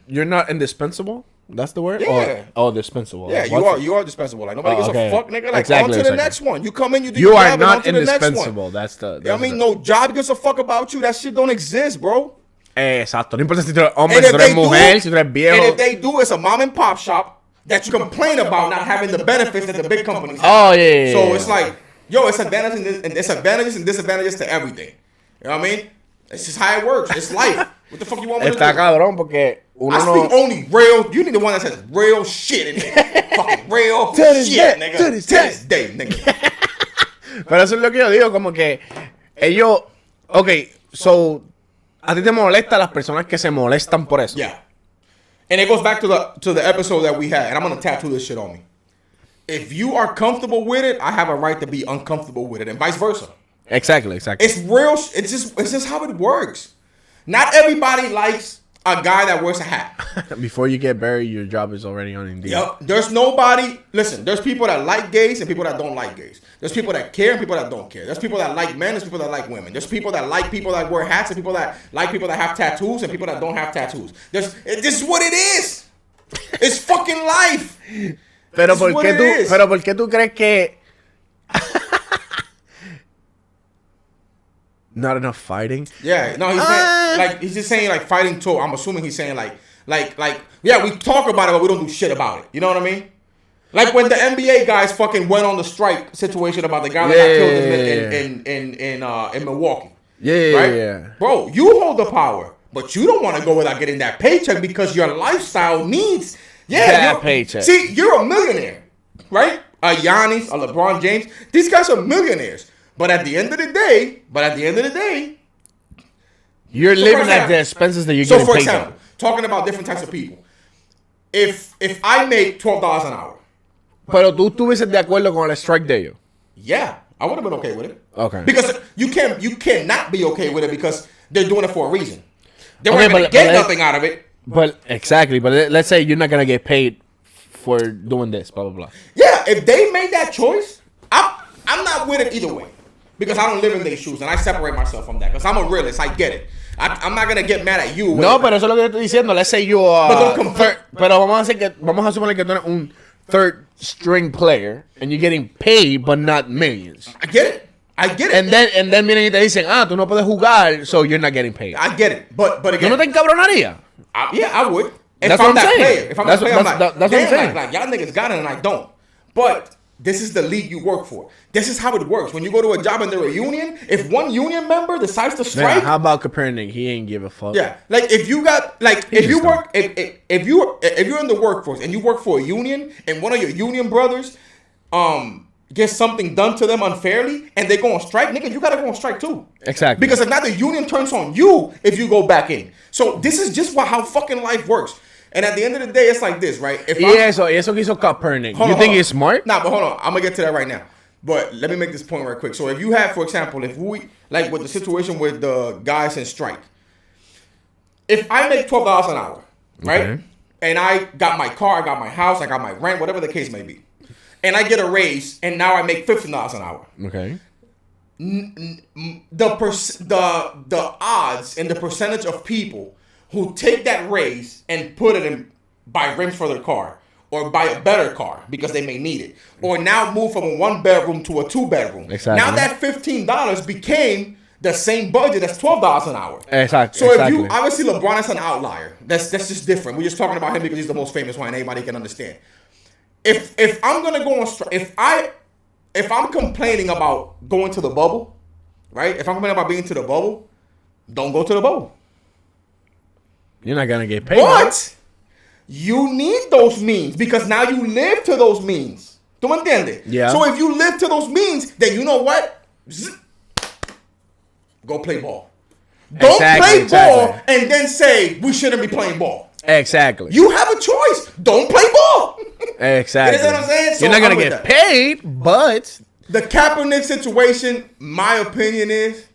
You're not indispensable? That's the word? Yeah. Oh, dispensable. Yeah, you are dispensable. Like, nobody gives a fuck, nigga. Like, exactly, on to the next one. You come in, you do your job, are not and on to the indispensable. Next one. That's no job gives a fuck about you. That shit don't exist, bro. Exacto. No importa si tú eres hombre, si tú eres mujer, si tú eres viejo. And if they do, it's a mom and pop shop that you complain about not having the benefits that the big companies have. Oh, yeah. So it's like, yo, it's advantages and disadvantages to everything. You know what I mean? It's just how it works. It's life. What the fuck you want me to do? Está cabrón porque I speak only real. You need the one that says real shit in here. Fucking real shit, nigga. To this day, nigga. Pero eso es lo que yo digo, como que ellos, okay, so a ti te molesta las personas que se molestan por eso. Yeah. And it goes back to the episode that we had, and I'm gonna tattoo this shit on me. If you are comfortable with it, I have a right to be uncomfortable with it, and vice versa. Exactly. It's real. It's just how it works. Not everybody likes a guy that wears a hat. Before you get buried, your job is already on Indeed. Yep. There's nobody. Listen, there's people that like gays and people that don't like gays. There's people that care and people that don't care. There's people that like men. There's people that like women. There's people that like people that wear hats and people that like people that have tattoos and people that don't have tattoos. This is what it is. It's fucking life. Pero ¿por qué tú crees que not enough fighting? Yeah, no, he's just saying like fighting too. I'm assuming he's saying like yeah, we talk about it, but we don't do shit about it. You know what I mean? Like when the NBA guys fucking went on the strike situation about the guy that got killed in Milwaukee. Yeah. Bro, you hold the power, but you don't want to go without getting that paycheck because your lifestyle needs that paycheck. See, you're a millionaire, right? A Giannis, a LeBron James. These guys are millionaires. But at the end of the day, you're living at the expenses that you're getting paid. So, for example, talking about different types of people. If I make $12 an hour. Pero tú estuvieses de acuerdo con el strike de ellos. Yeah, I would have been okay with it. Okay. Because you cannot be okay with it because they're doing it for a reason. They weren't going to get nothing out of it. But exactly. But let's say you're not going to get paid for doing this, blah, blah, blah. Yeah, if they made that choice, I'm not not with it either way. Because I don't live in their shoes and I separate myself from that. Because I'm a realist. I get it. I'm not going to get mad at you. No, pero eso es lo que estoy diciendo. Let's say you are... Pero vamos a suponer que tú eres un third string player and you're getting paid but not millions. I get it. And then vienen y te dicen, tú no puedes jugar, so you're not getting paid. I get it. But again... ¿Tú no te encabronaría? Yeah, I would. That's what I'm saying. If I'm that player, I'm like, that's what I'm saying. Like, y'all niggas got it and I don't. But... this is the league you work for. This is how it works. When you go to a job and they're a union, if one union member decides to strike, how about Copernic? He ain't give a fuck. Yeah, like if you got if you're in the workforce and you work for a union and one of your union brothers gets something done to them unfairly and they go on strike, nigga, you gotta go on strike too. Exactly. Because if not, the union turns on you if you go back in. So this is just how fucking life works. And at the end of the day, it's like this, right? Eso que hizo Copernic. You think he's smart? Nah, but hold on. I'm going to get to that right now. But let me make this point right quick. So if you have, for example, if we, like with the situation with the guys in strike, if I make $12 an hour, right? Okay. And I got my car, I got my house, I got my rent, whatever the case may be. And I get a raise, and now I make $15 an hour. Okay. The odds and the percentage of people who take that raise and put it in, buy rims for their car, or buy a better car because they may need it, or now move from a 1-bedroom to a 2-bedroom. Exactly. Now that $15 became the same budget as $12 an hour. Exactly. So if you, obviously LeBron is an outlier. That's just different. We're just talking about him because he's the most famous one and anybody can understand. If I'm gonna go on strike, if I'm complaining about going to the bubble, right? If I'm complaining about being to the bubble, don't go to the bubble. You're not going to get paid. But you need those means because now you live to those means. ¿Tú me entiendes? Yeah. So if you live to those means, then you know what? Go play ball. Don't play ball and then say we shouldn't be playing ball. Exactly. You have a choice. Don't play ball. Exactly. You know what I'm saying? So you're not going to get paid, but... The Kaepernick situation, my opinion is,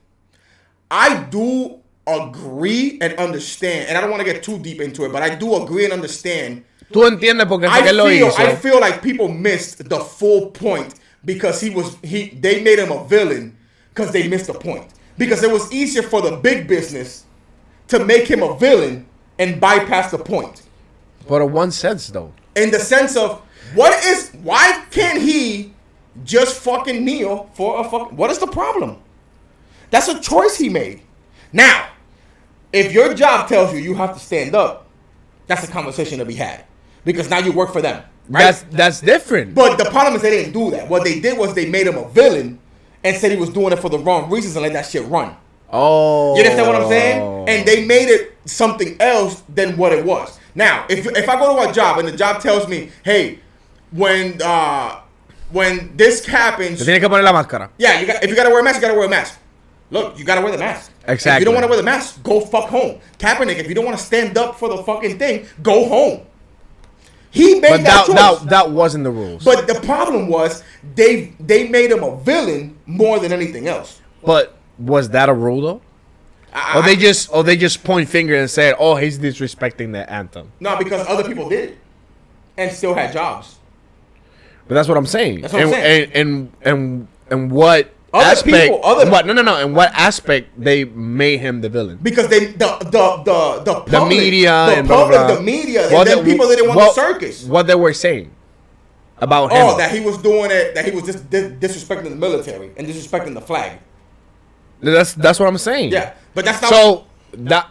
I do agree and understand, and I don't want to get too deep into it, but I do agree and understand. Tú entiendes porque I feel like people missed the full point because they made him a villain because they missed the point. Because it was easier for the big business to make him a villain and bypass the point. But in one sense, though. In the sense of, why can't he just fucking kneel for a fucking, what is the problem? That's a choice he made. Now, if your job tells you have to stand up, that's a conversation to be had. Because now you work for them. Right? That's different. But the problem is they didn't do that. What they did was they made him a villain and said he was doing it for the wrong reasons and let that shit run. Oh. You understand what I'm saying? And they made it something else than what it was. Now, if I go to a job and the job tells me, hey, when this happens... Te tienes que poner la máscara. Yeah, if you got to wear a mask, you got to wear a mask. Look, you got to wear the mask. Exactly. If you don't want to wear the mask, go fuck home. Kaepernick, if you don't want to stand up for the fucking thing, go home. He made that choice. That wasn't the rules. But the problem was they made him a villain more than anything else. But was that a rule though? Or they just point finger and said, "Oh, he's disrespecting the anthem." No, because other people did it and still had jobs. But that's what I'm saying. That's what I'm saying. And what aspect? In what aspect they made him the villain? Because the public, the media, and public, blah, blah. The media, and then people didn't want the circus. What they were saying about him? Oh, that he was doing it. That he was just disrespecting the military and disrespecting the flag. That's what I'm saying. Yeah, but that's not. So that.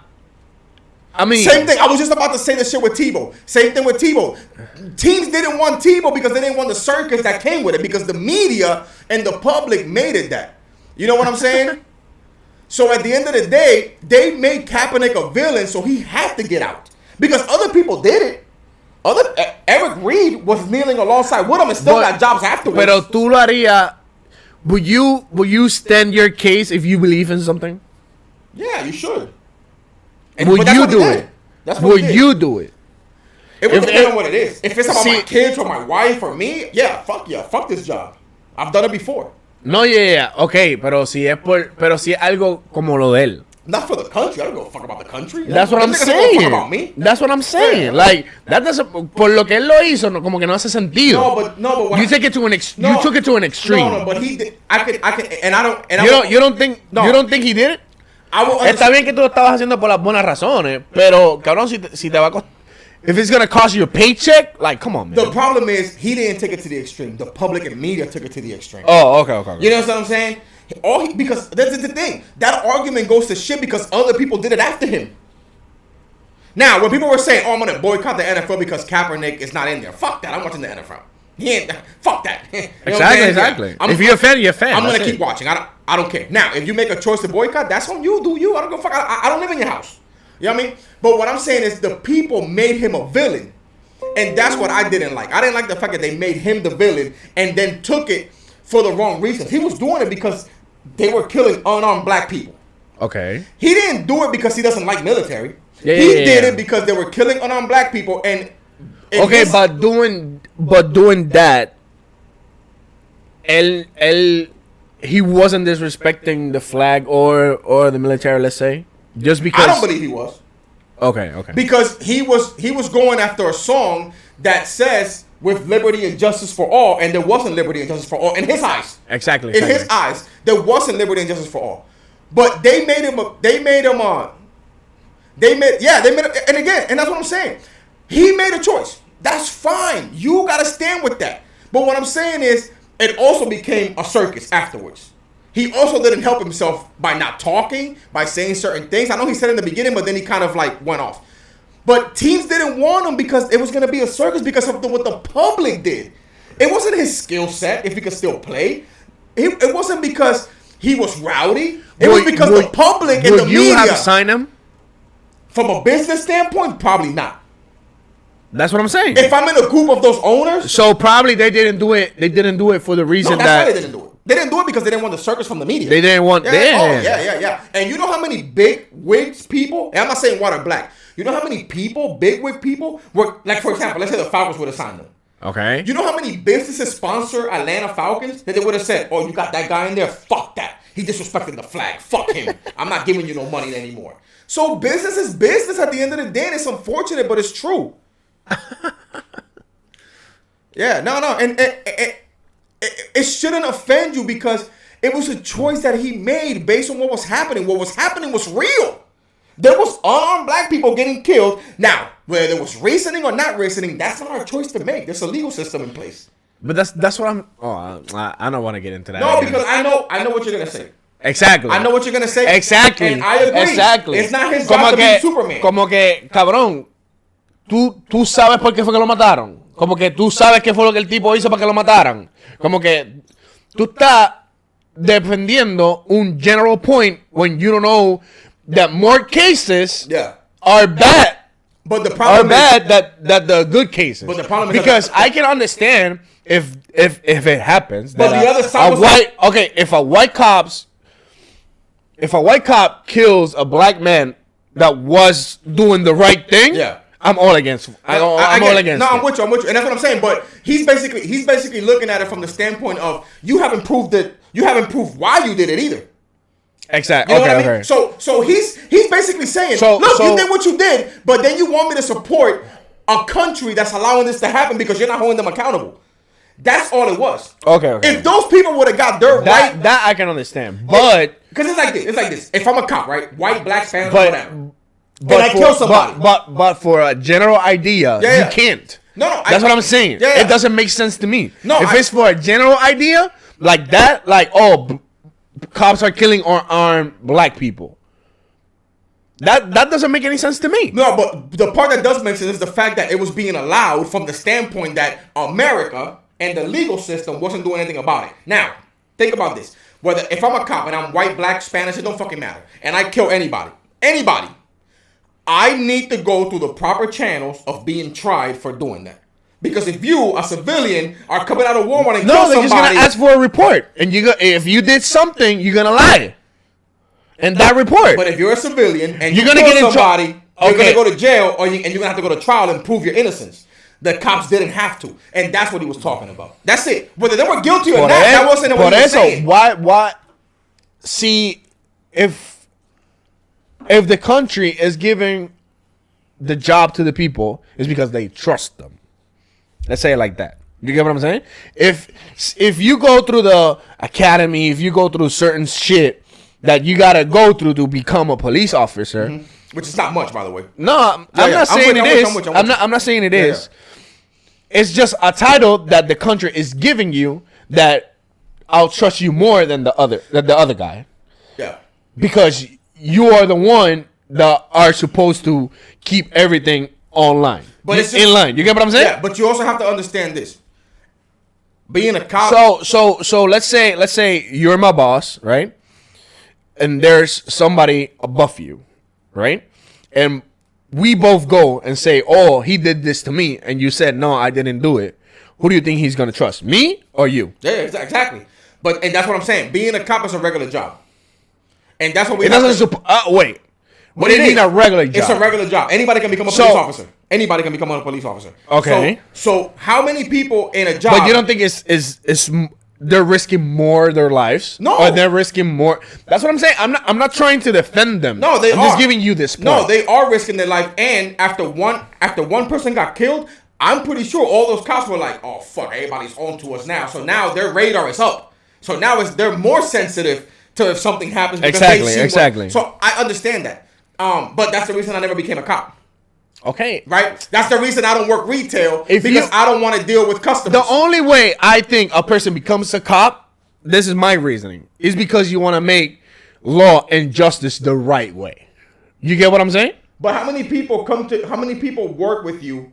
I mean, same thing. I was just about to say the shit with Tebow. Same thing with Tebow. Teams didn't want Tebow because they didn't want the circus that came with it. Because the media and the public made it that. You know what I'm saying? So at the end of the day, they made Kaepernick a villain, so he had to get out because other people did it. Eric Reed was kneeling alongside with him and still got jobs afterwards. Pero tú lo harías. Would you stand your case if you believe in something? Yeah, you should. Would you do it? Would you do it? It would depend on what it is. If it's about my kids or my wife or me, yeah, fuck this job. I've done it before. No, yeah, okay, pero si es algo como lo de él. Not for the country. I don't give a fuck about the country. That's what I'm saying. Fuck about me. That's what I'm saying. Yeah. Like, that doesn't, por lo que él lo hizo, no, como que no hace sentido. No, but you take it to an you took it to an extreme. No, but he did. I could, and I don't. And you don't think he did it? Está bien que tú lo estabas haciendo por las buenas razones, pero cabrón, si te va a costar. If it's gonna cost you a paycheck, like, come on, man. The problem is he didn't take it to the extreme. The public and media took it to the extreme. Oh, okay. You know what I'm saying? Because that's the thing. That argument goes to shit because other people did it after him. Now, when people were saying, "Oh, I'm gonna boycott the NFL because Kaepernick is not in there," fuck that. I'm watching the NFL. Fuck that. Exactly. If you're a fan, you're a fan. I'm gonna keep watching. I don't care. Now, if you make a choice to boycott, that's on you. Do you? I don't go fuck. I don't live in your house. You know what I mean? But what I'm saying is the people made him a villain. And that's what I didn't like. I didn't like the fact that they made him the villain and then took it for the wrong reasons. He was doing it because they were killing unarmed black people. Okay. He didn't do it because he doesn't like military. He did it because they were killing unarmed black people. And okay, but doing that, he wasn't disrespecting the flag or the military, let's say. Just because I don't believe he was. Okay. Because he was going after a song that says with liberty and justice for all, and there wasn't liberty and justice for all in his eyes. Exactly. In his eyes, there wasn't liberty and justice for all. But they made him, and again, and that's what I'm saying. He made a choice. That's fine. You gotta stand with that. But what I'm saying is, it also became a circus afterwards. He also didn't help himself by not talking, by saying certain things. I know he said in the beginning, but then he kind of like went off. But teams didn't want him because it was going to be a circus because of what the public did. It wasn't his skill set if he could still play. It wasn't because he was rowdy. It was because the public and the media. Would you have signed him? From a business standpoint, probably not. That's what I'm saying. If I'm in a group of those owners. So probably they didn't do it. They didn't do it for the reason that's why they didn't do it. They didn't do it because they didn't want the circus from the media. They didn't want... Yeah. And you know how many big wigs people... And I'm not saying white or black. You know how many people, big wig people... were like, for example, let's say the Falcons would have signed them. Okay. You know how many businesses sponsor Atlanta Falcons that they would have said, "Oh, you got that guy in there? Fuck that. He disrespected the flag. Fuck him. I'm not giving you no money anymore." So business is business at the end of the day. And it's unfortunate, but it's true. Yeah, no. And it shouldn't offend you because it was a choice that he made based on what was happening. What was happening was real. There was unarmed black people getting killed. Now, whether there was reasoning or not reasoning, that's not our choice to make. There's a legal system in place. But that's what I'm... Oh, I don't want to get into that. No, because I know what you're going to say. Exactly. I know what you're going to say. Exactly. And I agree. Exactly. It's not his job to be Superman. Como que, cabrón, tú sabes por qué fue que lo mataron. Como que tú sabes qué fue lo que el tipo hizo para que lo mataran. Como que tú estás defendiendo un general point when you don't know that more cases are bad. But the problem is that the good cases. But the problem is because I can understand if it happens. But the other side if a white cop kills a black man that was doing the right thing. Yeah. I'm all against. I'm all against. No, I'm with you, and that's what I'm saying. But he's basically looking at it from the standpoint of you haven't proved why you did it either. Exactly. You know what I mean? So he's basically saying, look, you did what you did, but then you want me to support a country that's allowing this to happen because you're not holding them accountable. That's all it was. Okay. If those people would have got their right, that I can understand, but because it's like this. If I'm a cop, right, white, black, Spanish, whatever. But I kill somebody. But for a general idea, you can't. No. That's what I'm saying. Yeah. It doesn't make sense to me. No, if it's for a general idea like that, like cops are killing unarmed black people. That doesn't make any sense to me. No, but the part that does make sense is the fact that it was being allowed from the standpoint that America and the legal system wasn't doing anything about it. Now, think about this. If I'm a cop and I'm white, black, Spanish, it don't fucking matter. And I kill anybody. I need to go through the proper channels of being tried for doing that. Because if you, a civilian, are coming out of Walmart and kill somebody... No, they're just going to ask for a report. And if you did something, you're going to lie. And that report. But if you're a civilian and you're going to kill somebody, you're going to go to jail and you're going to have to go to trial and prove your innocence. The cops didn't have to. And that's what he was talking about. That's it. Whether they were guilty or not, that wasn't what he was saying. Why? See, if if the country is giving the job to the people, it's because they trust them. Let's say it like that. You get what I'm saying? If you go through the academy, if you go through certain shit that you gotta go through to become a police officer, which is not much, by the way. No, I'm not saying it is. I'm not saying it is. It's just a title that the country is giving you that I'll trust you more than the other guy. Yeah. Because you are the one that are supposed to keep everything online. But it's in line. You get what I'm saying? Yeah, but you also have to understand this. Being a cop. So let's say you're my boss, right? And there's somebody above you, right? And we both go and say, "Oh, he did this to me," and you said, "No, I didn't do it." Who do you think he's gonna trust, me or you? Yeah, exactly. And that's what I'm saying. Being a cop is a regular job, and that's what we. It doesn't. Wait. What do you mean a regular job? It's a regular job. Anybody can become a police officer. Anybody can become a police officer. Okay. So how many people in a job? But you don't think it's they're risking more their lives? No. Or they're risking more. That's what I'm saying. I'm not trying to defend them. No, I'm just giving you this point. No, they are risking their life. And after one person got killed, I'm pretty sure all those cops were like, "Oh fuck, everybody's on to us now." So now their radar is up. So now they're more sensitive to if something happens. Exactly. So I understand that. But that's the reason I never became a cop. Okay. Right? That's the reason I don't work retail because I don't want to deal with customers. The only way I think a person becomes a cop, this is my reasoning, is because you want to make law and justice the right way. You get what I'm saying? But how many people work with you?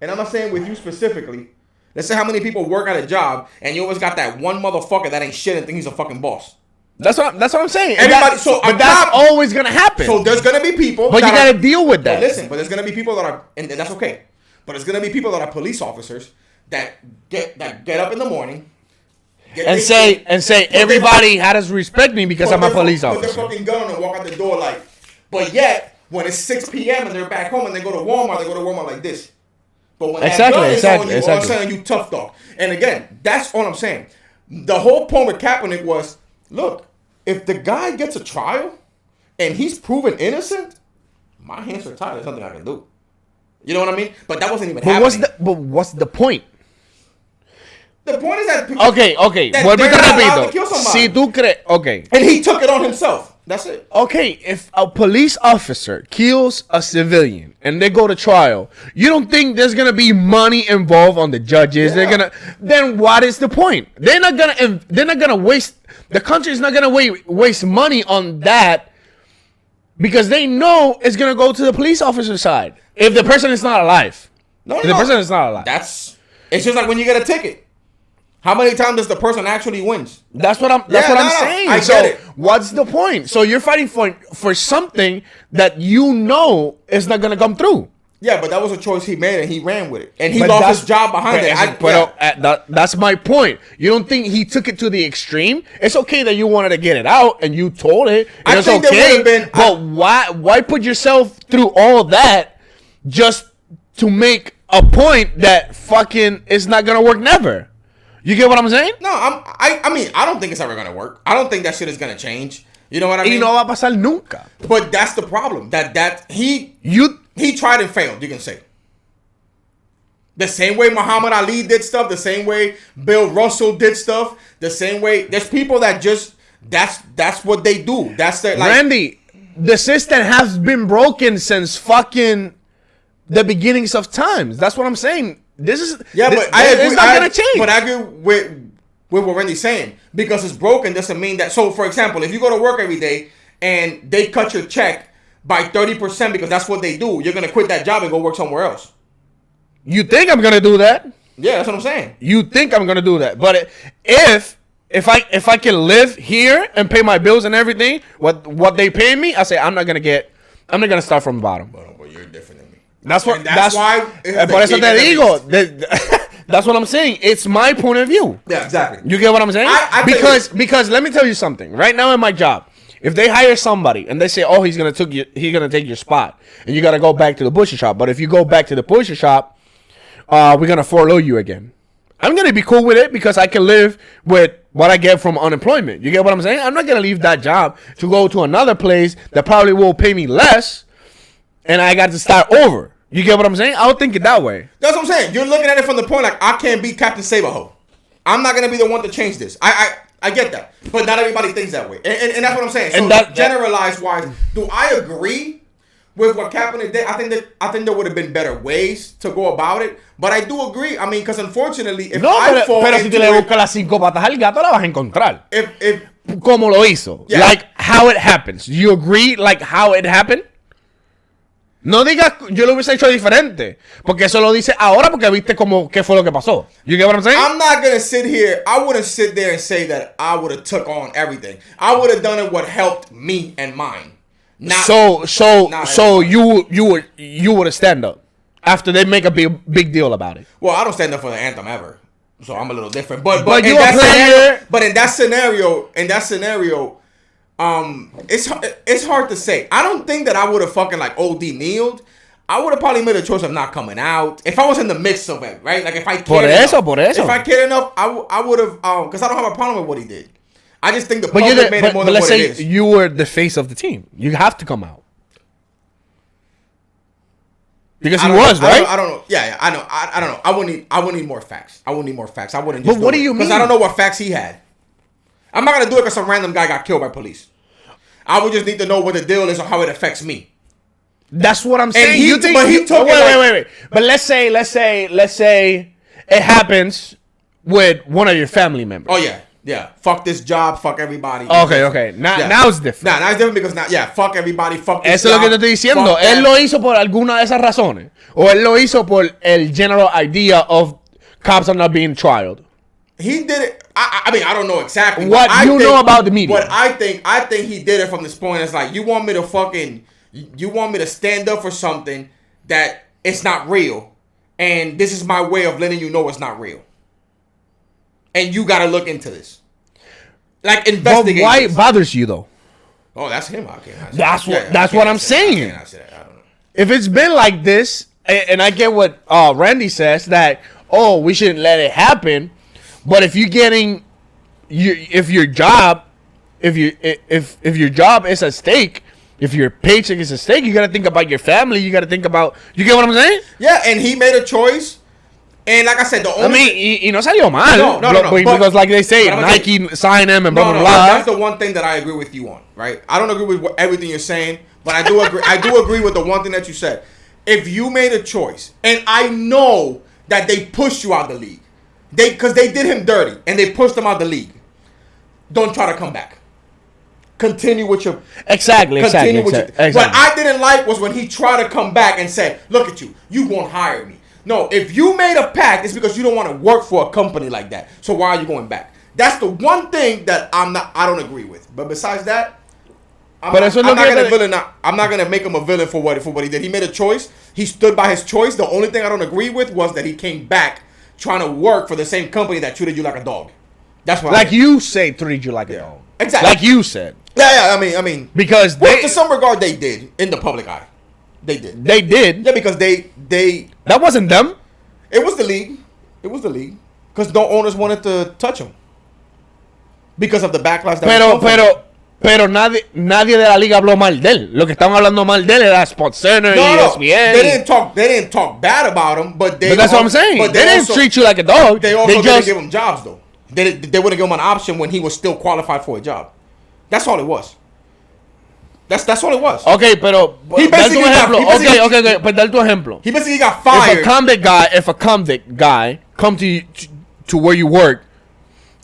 And I'm not saying with you specifically. Let's say how many people work at a job and you always got that one motherfucker that ain't shit and think he's a fucking boss. That's what I'm saying. But that's always gonna happen. So there's gonna be people, but you gotta deal with that. But there's gonna be people that are, and that's okay. But there's gonna be people that are police officers that get up in the morning and say everybody has to respect me because I'm a police officer. Put their fucking gun on and walk out the door like. But yet when it's 6 p.m. and they're back home and they go to Walmart like this. But when that gun is on you, all of a sudden you tough dog. And again, that's all I'm saying. The whole point with Kaepernick was, look. If the guy gets a trial and he's proven innocent, my hands are tied. There's nothing I can do. You know what I mean? But that wasn't even happening. What's the point? The point is that okay. Si tú crees, okay. And he took it on himself. That's it. Okay, if a police officer kills a civilian and they go to trial, you don't think there's gonna be money involved on the judges? Yeah. Then what is the point? They're not gonna waste. The country is not gonna waste money on that because they know it's gonna go to the police officer's side if the person is not alive. The person is not alive. It's just like when you get a ticket. How many times does the person actually wins? That's what I'm saying. I get it. What's the point? So you're fighting for something that you know is not gonna come through. Yeah, but that was a choice he made and he ran with it. And he lost his job behind it. That's my point. You don't think he took it to the extreme? It's okay that you wanted to get it out and you told it. And it's okay. But why put yourself through all that just to make a point that fucking is not gonna work never? You get what I'm saying? No, I mean, I don't think it's ever gonna work. I don't think that shit is gonna change. You know what I mean? Y no va a pasar nunca. But that's the problem. He tried and failed, you can say. The same way Muhammad Ali did stuff, the same way Bill Russell did stuff, the same way there's people that just that's what they do. That's their Randy, the system has been broken since fucking the beginnings of times. That's what I'm saying. But it's not gonna change. But I agree with what Randy's saying. Because it's broken doesn't mean that. So for example, if you go to work every day and they cut your check by 30% because that's what they do, you're gonna quit that job and go work somewhere else. You think I'm gonna do that? Yeah, that's what I'm saying. You think I'm gonna do that? But if I can live here and pay my bills and everything, what they pay me, I say I'm not gonna start from the bottom. But you're different than me. That's why. Por eso te digo. That's what I'm saying. It's my point of view. Yeah, exactly. You get what I'm saying? Because let me tell you something. Right now in my job, if they hire somebody and they say, "Oh, he's gonna take your spot," and you gotta go back to the butcher shop. But if you go back to the butcher shop, we're gonna furlough you again. I'm gonna be cool with it because I can live with what I get from unemployment. You get what I'm saying? I'm not going to leave that job to go to another place that probably will pay me less, and I got to start over. You get what I'm saying? I don't think it that way. That's what I'm saying. You're looking at it from the point like, I can't be Captain Saberho. I'm not going to be the one to change this. I get that. But not everybody thinks that way. And that's what I'm saying. So generalized wise, do I agree with what Kaepernick did? I think there would have been better ways to go about it. But I do agree. I mean, because unfortunately, if I fall pero si tú le buscas las 5 patas al gato, la vas a encontrar. If como lo hizo. Yeah. Like how it happens. You agree like how it happened? No digas, yo lo hubiese hecho diferente. Porque eso lo dice ahora porque viste como qué fue lo que pasó. You get what I'm saying? I'm not going to sit here. I wouldn't sit there and say that I would have took on everything. I would have done it what helped me and mine. Not, so you would stand up after they make a big deal about it. Well, I don't stand up for the anthem ever. So I'm a little different. But in that scenario, it's hard to say. I don't think that I would have fucking like OD kneeled. I would have probably made a choice of not coming out if I was in the mix of it, right? Like if I cared enough. If I cared enough, I would have because I don't have a problem with what he did. I just think the public made it more than what it is. But let's say you were the face of the team. You have to come out. Because he was, right? I don't know. Yeah, I know. I don't know. I would need more facts. I wouldn't just. But what do you mean? Because I don't know what facts he had. I'm not gonna do it because some random guy got killed by police. I would just need to know what the deal is or how it affects me. That's what I'm saying. Wait. But let's say it happens with one of your family members. Oh yeah. Fuck this job. Fuck everybody. Okay. Now it's different. Now it's different because fuck everybody. Fuck this Eso job, es lo que te estoy diciendo. Él lo hizo por alguna de esas razones. O él lo hizo por el general idea of cops are not being trialed. He did it. I mean, I don't know exactly what you know about the media. But I think he did it from this point. It's like you want me to stand up for something that it's not real, and this is my way of letting you know it's not real, and you got to look into this, like investigate. But why it bothers you though? Oh, that's him. I can't. That's what I'm saying. I don't know. If it's been like this, and I get what Randy says that we shouldn't let it happen. But if you're getting, if your job is at stake, if your paycheck is at stake, you got to think about your family. You got to think about, you get what I'm saying? Yeah, and he made a choice. And like I said, y no salió mal. No. Because like they say, Nike signed him and blah, blah, blah. That's the one thing that I agree with you on, right? I don't agree with everything you're saying, but I do agree. I do agree with the one thing that you said. If you made a choice, and I know that they pushed you out of the league, because they did him dirty and they pushed him out the league. Don't try to come back. Continue with your exactly. What I didn't like was when he tried to come back and said, "Look at you, you won't hire me." No, if you made a pact, it's because you don't want to work for a company like that. So why are you going back? That's the one thing that I don't agree with. But besides that, I'm not gonna make him a villain for what he did. He made a choice. He stood by his choice. The only thing I don't agree with was that he came back trying to work for the same company that treated you like a dog. That's what you say treated you like a dog. Exactly. Like you said. Yeah. I mean, because to some regard they did in the public eye. They did. Yeah, because they. That wasn't them. It was the league. Because no owners wanted to touch him because of the backlash. Pero nadie de la liga habló mal de él. Lo que estaban hablando mal de él era SportsCenter y ESPN. They didn't talk bad about him, but that's what I'm saying. But they didn't treat you like a dog. They also didn't give him jobs though. They wouldn't give him an option when he was still qualified for a job. That's all it was. That's all it was. Okay, pero dale tu ejemplo. Okay, but dale tu ejemplo. He basically got fired. If a convict guy come to where you work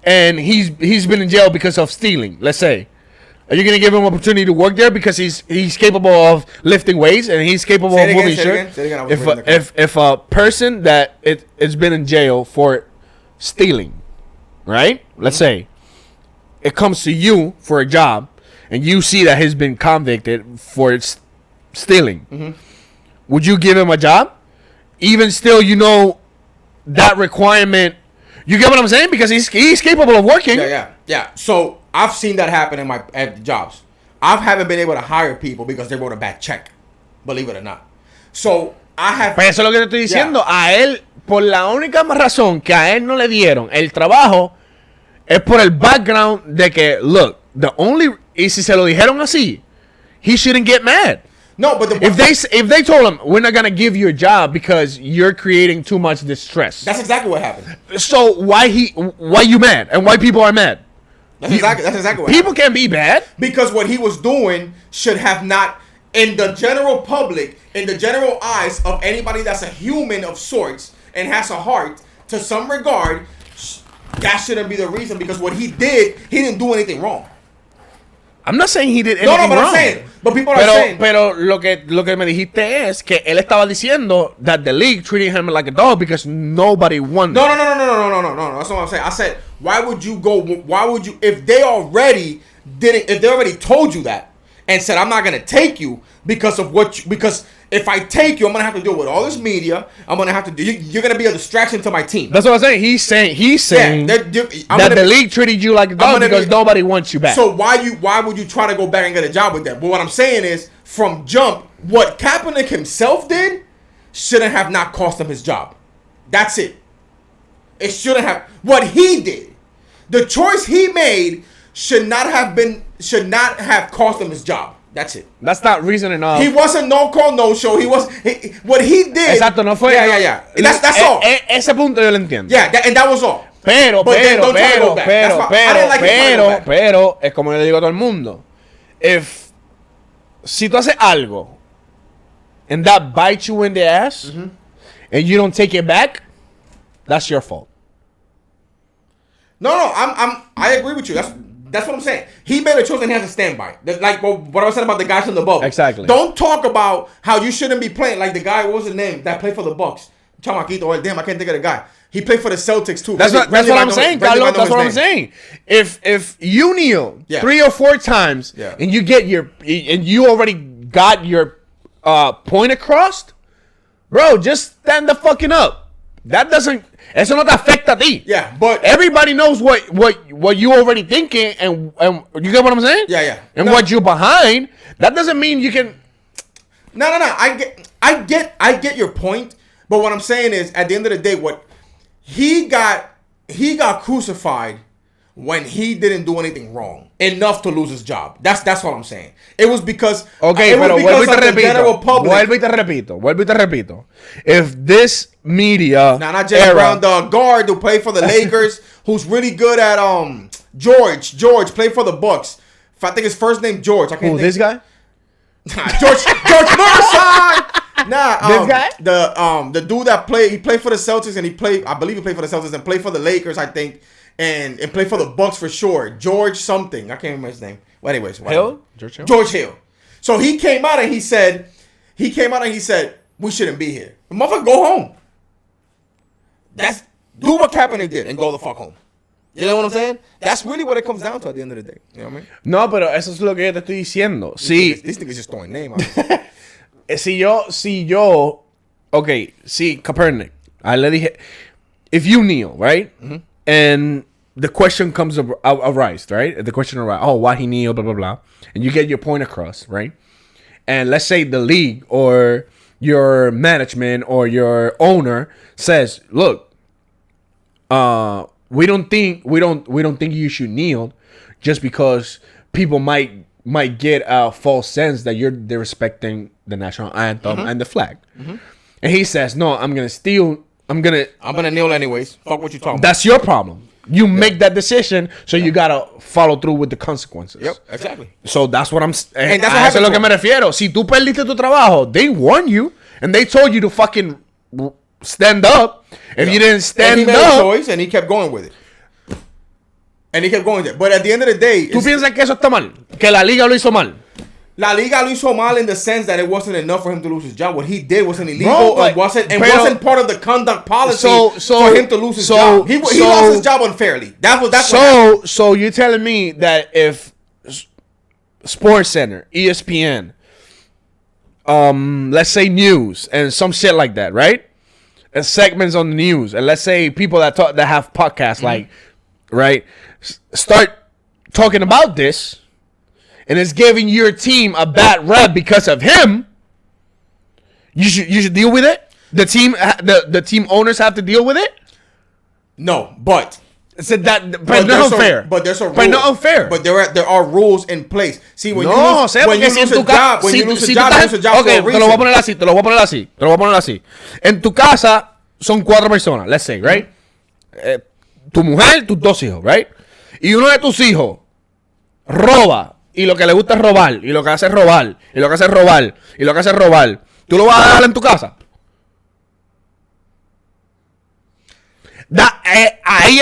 and he's been in jail because of stealing, let's say. Are you gonna give him an opportunity to work there because he's capable of lifting weights and he's capable of moving shit? If a person that it's been in jail for stealing, right? Let's say it comes to you for a job and you see that he's been convicted for stealing, would you give him a job? Even still, you know that requirement. You get what I'm saying? Because he's capable of working. Yeah. So I've seen that happen at jobs. I haven't been able to hire people because they wrote a bad check. Believe it or not. So I have. Pues eso es lo que te estoy diciendo. A él, por la única razón que a él no le dieron el trabajo es por el background de que, look, y si se lo dijeron así, he shouldn't get mad. No, but if they told him, we're not gonna give you a job because you're creating too much distress. That's exactly what happened. So why you mad? And why people are mad? That's exactly what people happened. can be bad. Because what he was doing should have not, in the general public, in the general eyes of anybody that's a human of sorts and has a heart, to some regard, that shouldn't be the reason. Because what he did, he didn't do anything wrong. I'm not saying he did anything wrong. I'm saying, but people are saying. Pero lo que me dijiste es que él estaba diciendo that the league treated him like a dog because nobody won. No. That's what I'm saying. I said, why would you, if they already told you that and said, I'm not going to take you because if I take you, I'm going to have to deal with all this media. I'm going to have to you're going to be a distraction to my team. That's what I'm saying. He's saying that the league treated you like a dog because nobody wants you back. So why would you try to go back and get a job with them? But what I'm saying is, from jump, what Kaepernick himself did shouldn't have not cost him his job. That's it. It shouldn't have. What he did, the choice he made should not have cost him his job. That's it. That's not reason enough. He wasn't no call, no show. What he did. Exacto, no fue. Yeah. That's all. Ese punto yo lo entiendo. Yeah, and that was all. Pero, es como yo le digo a todo el mundo. Si tú haces algo and that bites you in the ass and you don't take it back, that's your fault. No, I agree with you. That's what I'm saying. He made a choice and he has to stand by it. Like what I was saying about the guys from the bubble. Exactly. Don't talk about how you shouldn't be playing. Like the guy, what was his name, that played for the Bucks? Chamaquito. Damn, I can't think of the guy. He played for the Celtics too. That's what I'm saying, Carlos. That's what I'm saying. If you kneel 3 or 4 times and you already got your point across, bro, just stand the fucking up. Eso no te afecta a ti. Yeah, but everybody knows what you already thinking, and you get what I'm saying? Yeah. And what you're behind. That doesn't mean you can. No. I get your point, but what I'm saying is, at the end of the day, what he got crucified when he didn't do anything wrong enough to lose his job. That's what I'm saying. It was because Vuelvo y te repito. If this media not Jalen Brown, the guard who played for the Lakers, who's really good at George played for the Bucks. I think his first name George. I can't think. This guy? George Morrison. This guy? The dude that played for the Celtics, and I believe he played for the Celtics and played for the Lakers, I think, and played for the Bucks for sure. George something. I can't remember his name. Well, anyways, Hill? George Hill. So he came out and he said, we shouldn't be here. The motherfucker, go home. Do what Kaepernick did and go the fuck home. You know what I'm saying? That's really what it comes down to at the end of the day. You know what I mean? No, pero eso es lo que yo te estoy diciendo. Sí. This nigga's just throwing name out. Si yo, okay, see, Kaepernick, I le dije, if you kneel, right? Mm-hmm. And the question comes arise, right? The question arises, why he kneeled, blah, blah, blah. And you get your point across, right? And let's say the league or your management or your owner says, look, we don't think you should kneel just because people might get a false sense that they're respecting the national anthem and the flag. Mm-hmm. And he says, no, I'm gonna kneel anyways. Fuck what you talking about. That's your problem. You make that decision, so you gotta follow through with the consequences. Yep, exactly. So that's what I'm saying. And that's what happens. Eso es lo que me refiero. Si tú perdiste tu trabajo, they warned you and they told you to fucking stand up. If you didn't stand up, he made a choice and he kept going with it. But at the end of the day, ¿tú piensas que eso está mal? Que la liga lo hizo mal. La Liga lo hizo mal in the sense that it wasn't enough for him to lose his job. What he did wasn't illegal. Wasn't part of the conduct policy for him to lose his job. He lost his job unfairly. So you're telling me that if Sports Center, ESPN, let's say news and some shit like that, right? And segments on the news, and let's say people that have podcasts, like, right, start talking about this. And it's giving your team a bad rep because of him. You should deal with it. The team owners have to deal with it. No, but But not unfair. But there's a rule. But not unfair. But there are rules in place. See, when you lose a job, you lose a job for a reason. Te lo voy a poner así. En tu casa son 4 personas, let's say, right? Tu mujer, tus 2 hijos, right? Y uno de tus hijos roba, y lo que le gusta es robar, y lo que hace es robar, y lo que hace es robar, y lo que hace es robar. ¿Tú lo vas a dejar en tu casa? Ahí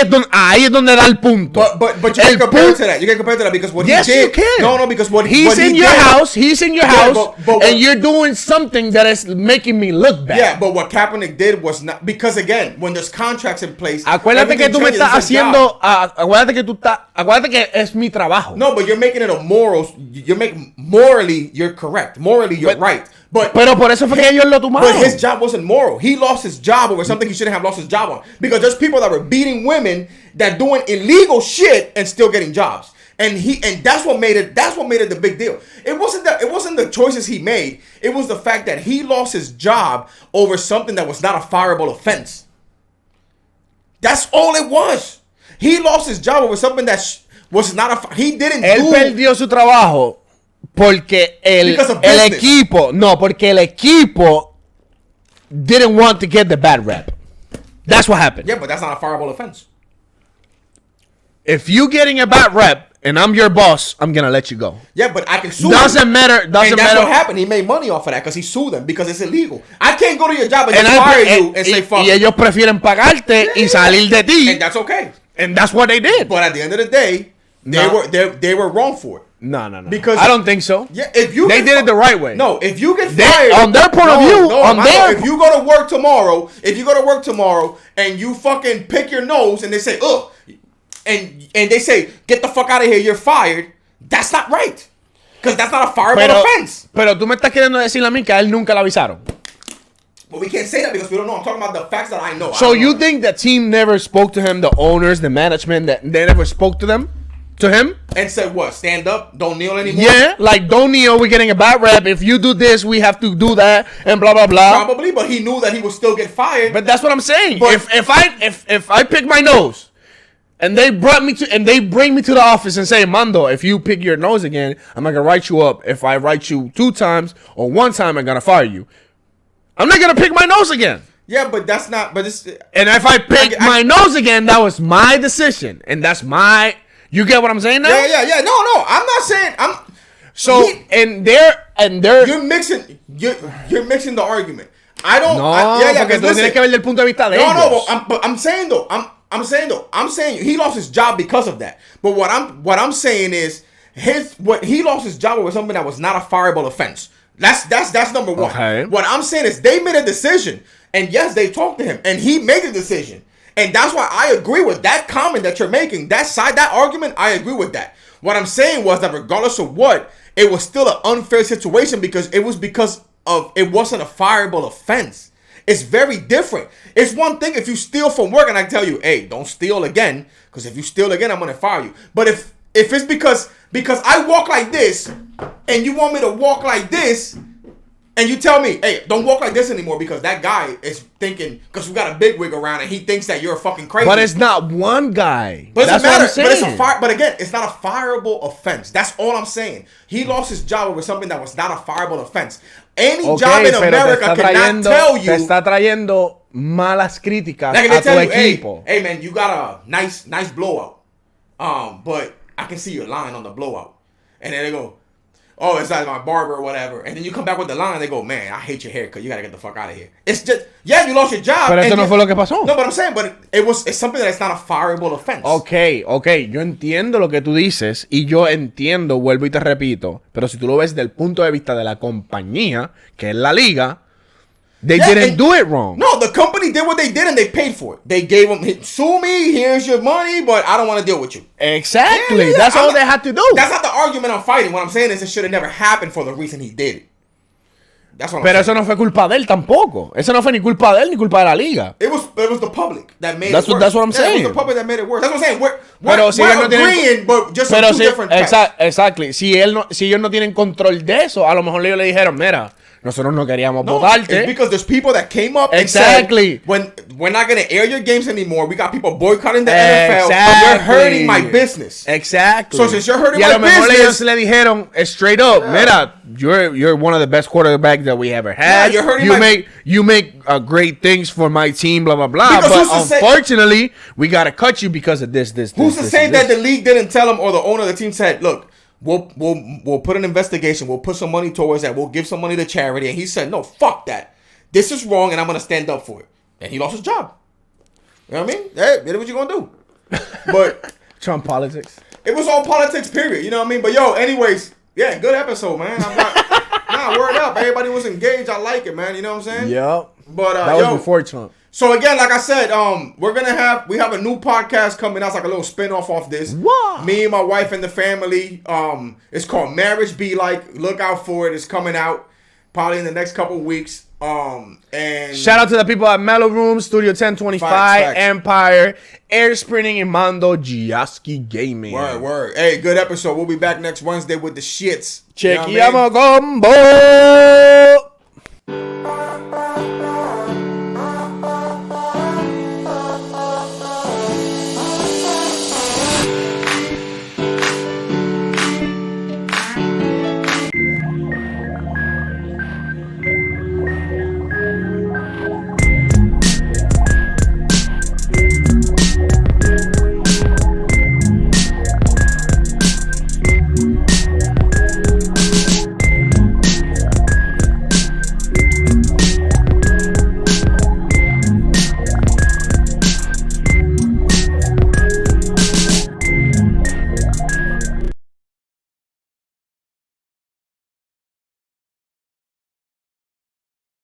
es donde da el punto. But you can compare it to that. You can compare it to that because what he did. You can. No, because what he's in your house. He's in your house, and you're doing something that is making me look bad. Yeah, but what Kaepernick did was not because again, when there's contracts in place. Acuérdate que tú me estás haciendo. Acuérdate que es mi trabajo. No, but you're making it a moral. Morally, you're correct. Morally, you're right. Pero por eso fue que ellos lo tomaron. But his job wasn't moral. He lost his job over something he shouldn't have lost his job on. Because there's people that were beating women that doing illegal shit and still getting jobs. And that's what made it the big deal. It wasn't the choices he made. It was the fact that he lost his job over something that was not a fireable offense. That's all it was. He lost his job over something that was not a he didn't do. Él perdió su trabajo. Porque el equipo didn't want to get the bad rep. That's what happened. Yeah, but that's not a fireable offense. If you getting a bad rep and I'm your boss, I'm gonna let you go. Yeah, but I can sue. Doesn't matter. That's what happened. He made money off of that because he sued them because it's illegal. I can't go to your job and fire you and say fuck. Y ellos prefieren pagarte y salir de ti. And that's okay. And that's what they did. But at the end of the day, they were wrong for it. No. Because I don't think so. Yeah, if you did it the right way. No, if you get fired on their point of view, if you go to work tomorrow, and you fucking pick your nose and they say, ugh, and they say, get the fuck out of here, you're fired. That's not right. Because that's not a fireable offense. Pero tú me estás queriendo decir a mí que a él nunca le avisaron. But we can't say that because we don't know. I'm talking about the facts that I know. So you think the team never spoke to him, the owners, the management, that they never spoke to them? To him? And said what? Stand up? Don't kneel anymore? Yeah, like don't kneel, we're getting a bad rep. If you do this, we have to do that, and blah blah blah. Probably, but he knew that he would still get fired. But that's what I'm saying. But if I pick my nose and they bring me to the office and say, Mando, if you pick your nose again, I'm not gonna write you up. If I write you 2 times or 1 time, I'm gonna fire you. I'm not gonna pick my nose again. Yeah, but that's not. But it's. And if I pick my nose again, that was my decision, and that's my. You get what I'm saying now? Yeah. No. I'm not saying. You're mixing the argument. I don't. Porque tú tienes que ver del punto de vista de ellos. No. I'm saying he lost his job because of that. But what I'm saying is he lost his job over something that was not a fireable offense. That's number one. Okay. What I'm saying is they made a decision, and yes, they talked to him, and he made a decision. And that's why I agree with that comment that you're making. That argument, I agree with that. What I'm saying was that regardless of what, it was still an unfair situation because it wasn't a fireable offense. It's very different. It's one thing if you steal from work and I tell you, hey, don't steal again, because if you steal again, I'm going to fire you. But if it's because I walk like this and you want me to walk like this, and you tell me, hey, don't walk like this anymore because that guy is thinking, because we got a big wig around and he thinks that you're fucking crazy. But it's not one guy. But it doesn't matter. But again, it's not a fireable offense. That's all I'm saying. He lost his job over something that was not a fireable offense. Any job in America cannot tell you. Te está trayendo malas críticas like a tu equipo. Hey man, you got a nice blowout. But I can see your line on the blowout. And then they go, oh, it's like my barber or whatever. And then you come back with the line, they go, man, I hate your haircut. You got to get the fuck out of here. It's just, you lost your job. Pero eso no fue lo que pasó. No, but I'm saying, it's something that's not a fireable offense. Okay, yo entiendo lo que tú dices y yo entiendo, vuelvo y te repito, pero si tú lo ves desde el punto de vista de la compañía, que es la liga, they didn't do it wrong. No, the company did what they did and they paid for it. They gave them, sue me, here's your money, but I don't want to deal with you. Exactly. That's all they had to do. That's not the argument I'm fighting. What I'm saying is it should have never happened for the reason he did it. That's what I'm Pero saying. Eso no fue culpa de él tampoco. Eso no fue ni culpa de él ni culpa de la liga. It was the public that made it worse. That's what I'm saying. It was the public that made it worse. That's what I'm saying. We're agreeing, but just on two different facts. Exactly. Si ellos no tienen control de eso, a lo mejor ellos le dijeron, mira, nosotros no queríamos votarte. It's because there's people that came up exactly. and said, we're not going to air your games anymore. We got people boycotting the NFL. But you're hurting my business. Exactly. So since you're hurting my business. Y a lo mejor ellos le dijeron straight up, mira, you're one of the best quarterbacks that we ever had. Yeah, you're hurting you make great things for my team, blah, blah, blah. Because but unfortunately, we got to cut you because of this. Who's to say that the league didn't tell him, or the owner of the team said, look, We'll put an investigation. We'll put some money towards that. We'll give some money to charity. And he said, no, fuck that. This is wrong, and I'm going to stand up for it. And he lost his job. You know what I mean? Hey, that's what you going to do. But Trump politics. It was all politics, period. You know what I mean? But, yo, anyways, yeah, good episode, man. Word up. Everybody was engaged. I like it, man. You know what I'm saying? Yep. But, that was before Trump. So again, like I said, we have a new podcast coming out. It's like a little spin-off off this. What? Me and my wife and the family. It's called Marriage Be Like. Look out for it. It's coming out probably in the next couple weeks. And shout out to the people at Mellow Room, Studio 1025, facts. Empire, Air Sprinting, and Mando Giaski Gaming. Word. Hey, good episode. We'll be back next Wednesday with the shits. Check combo.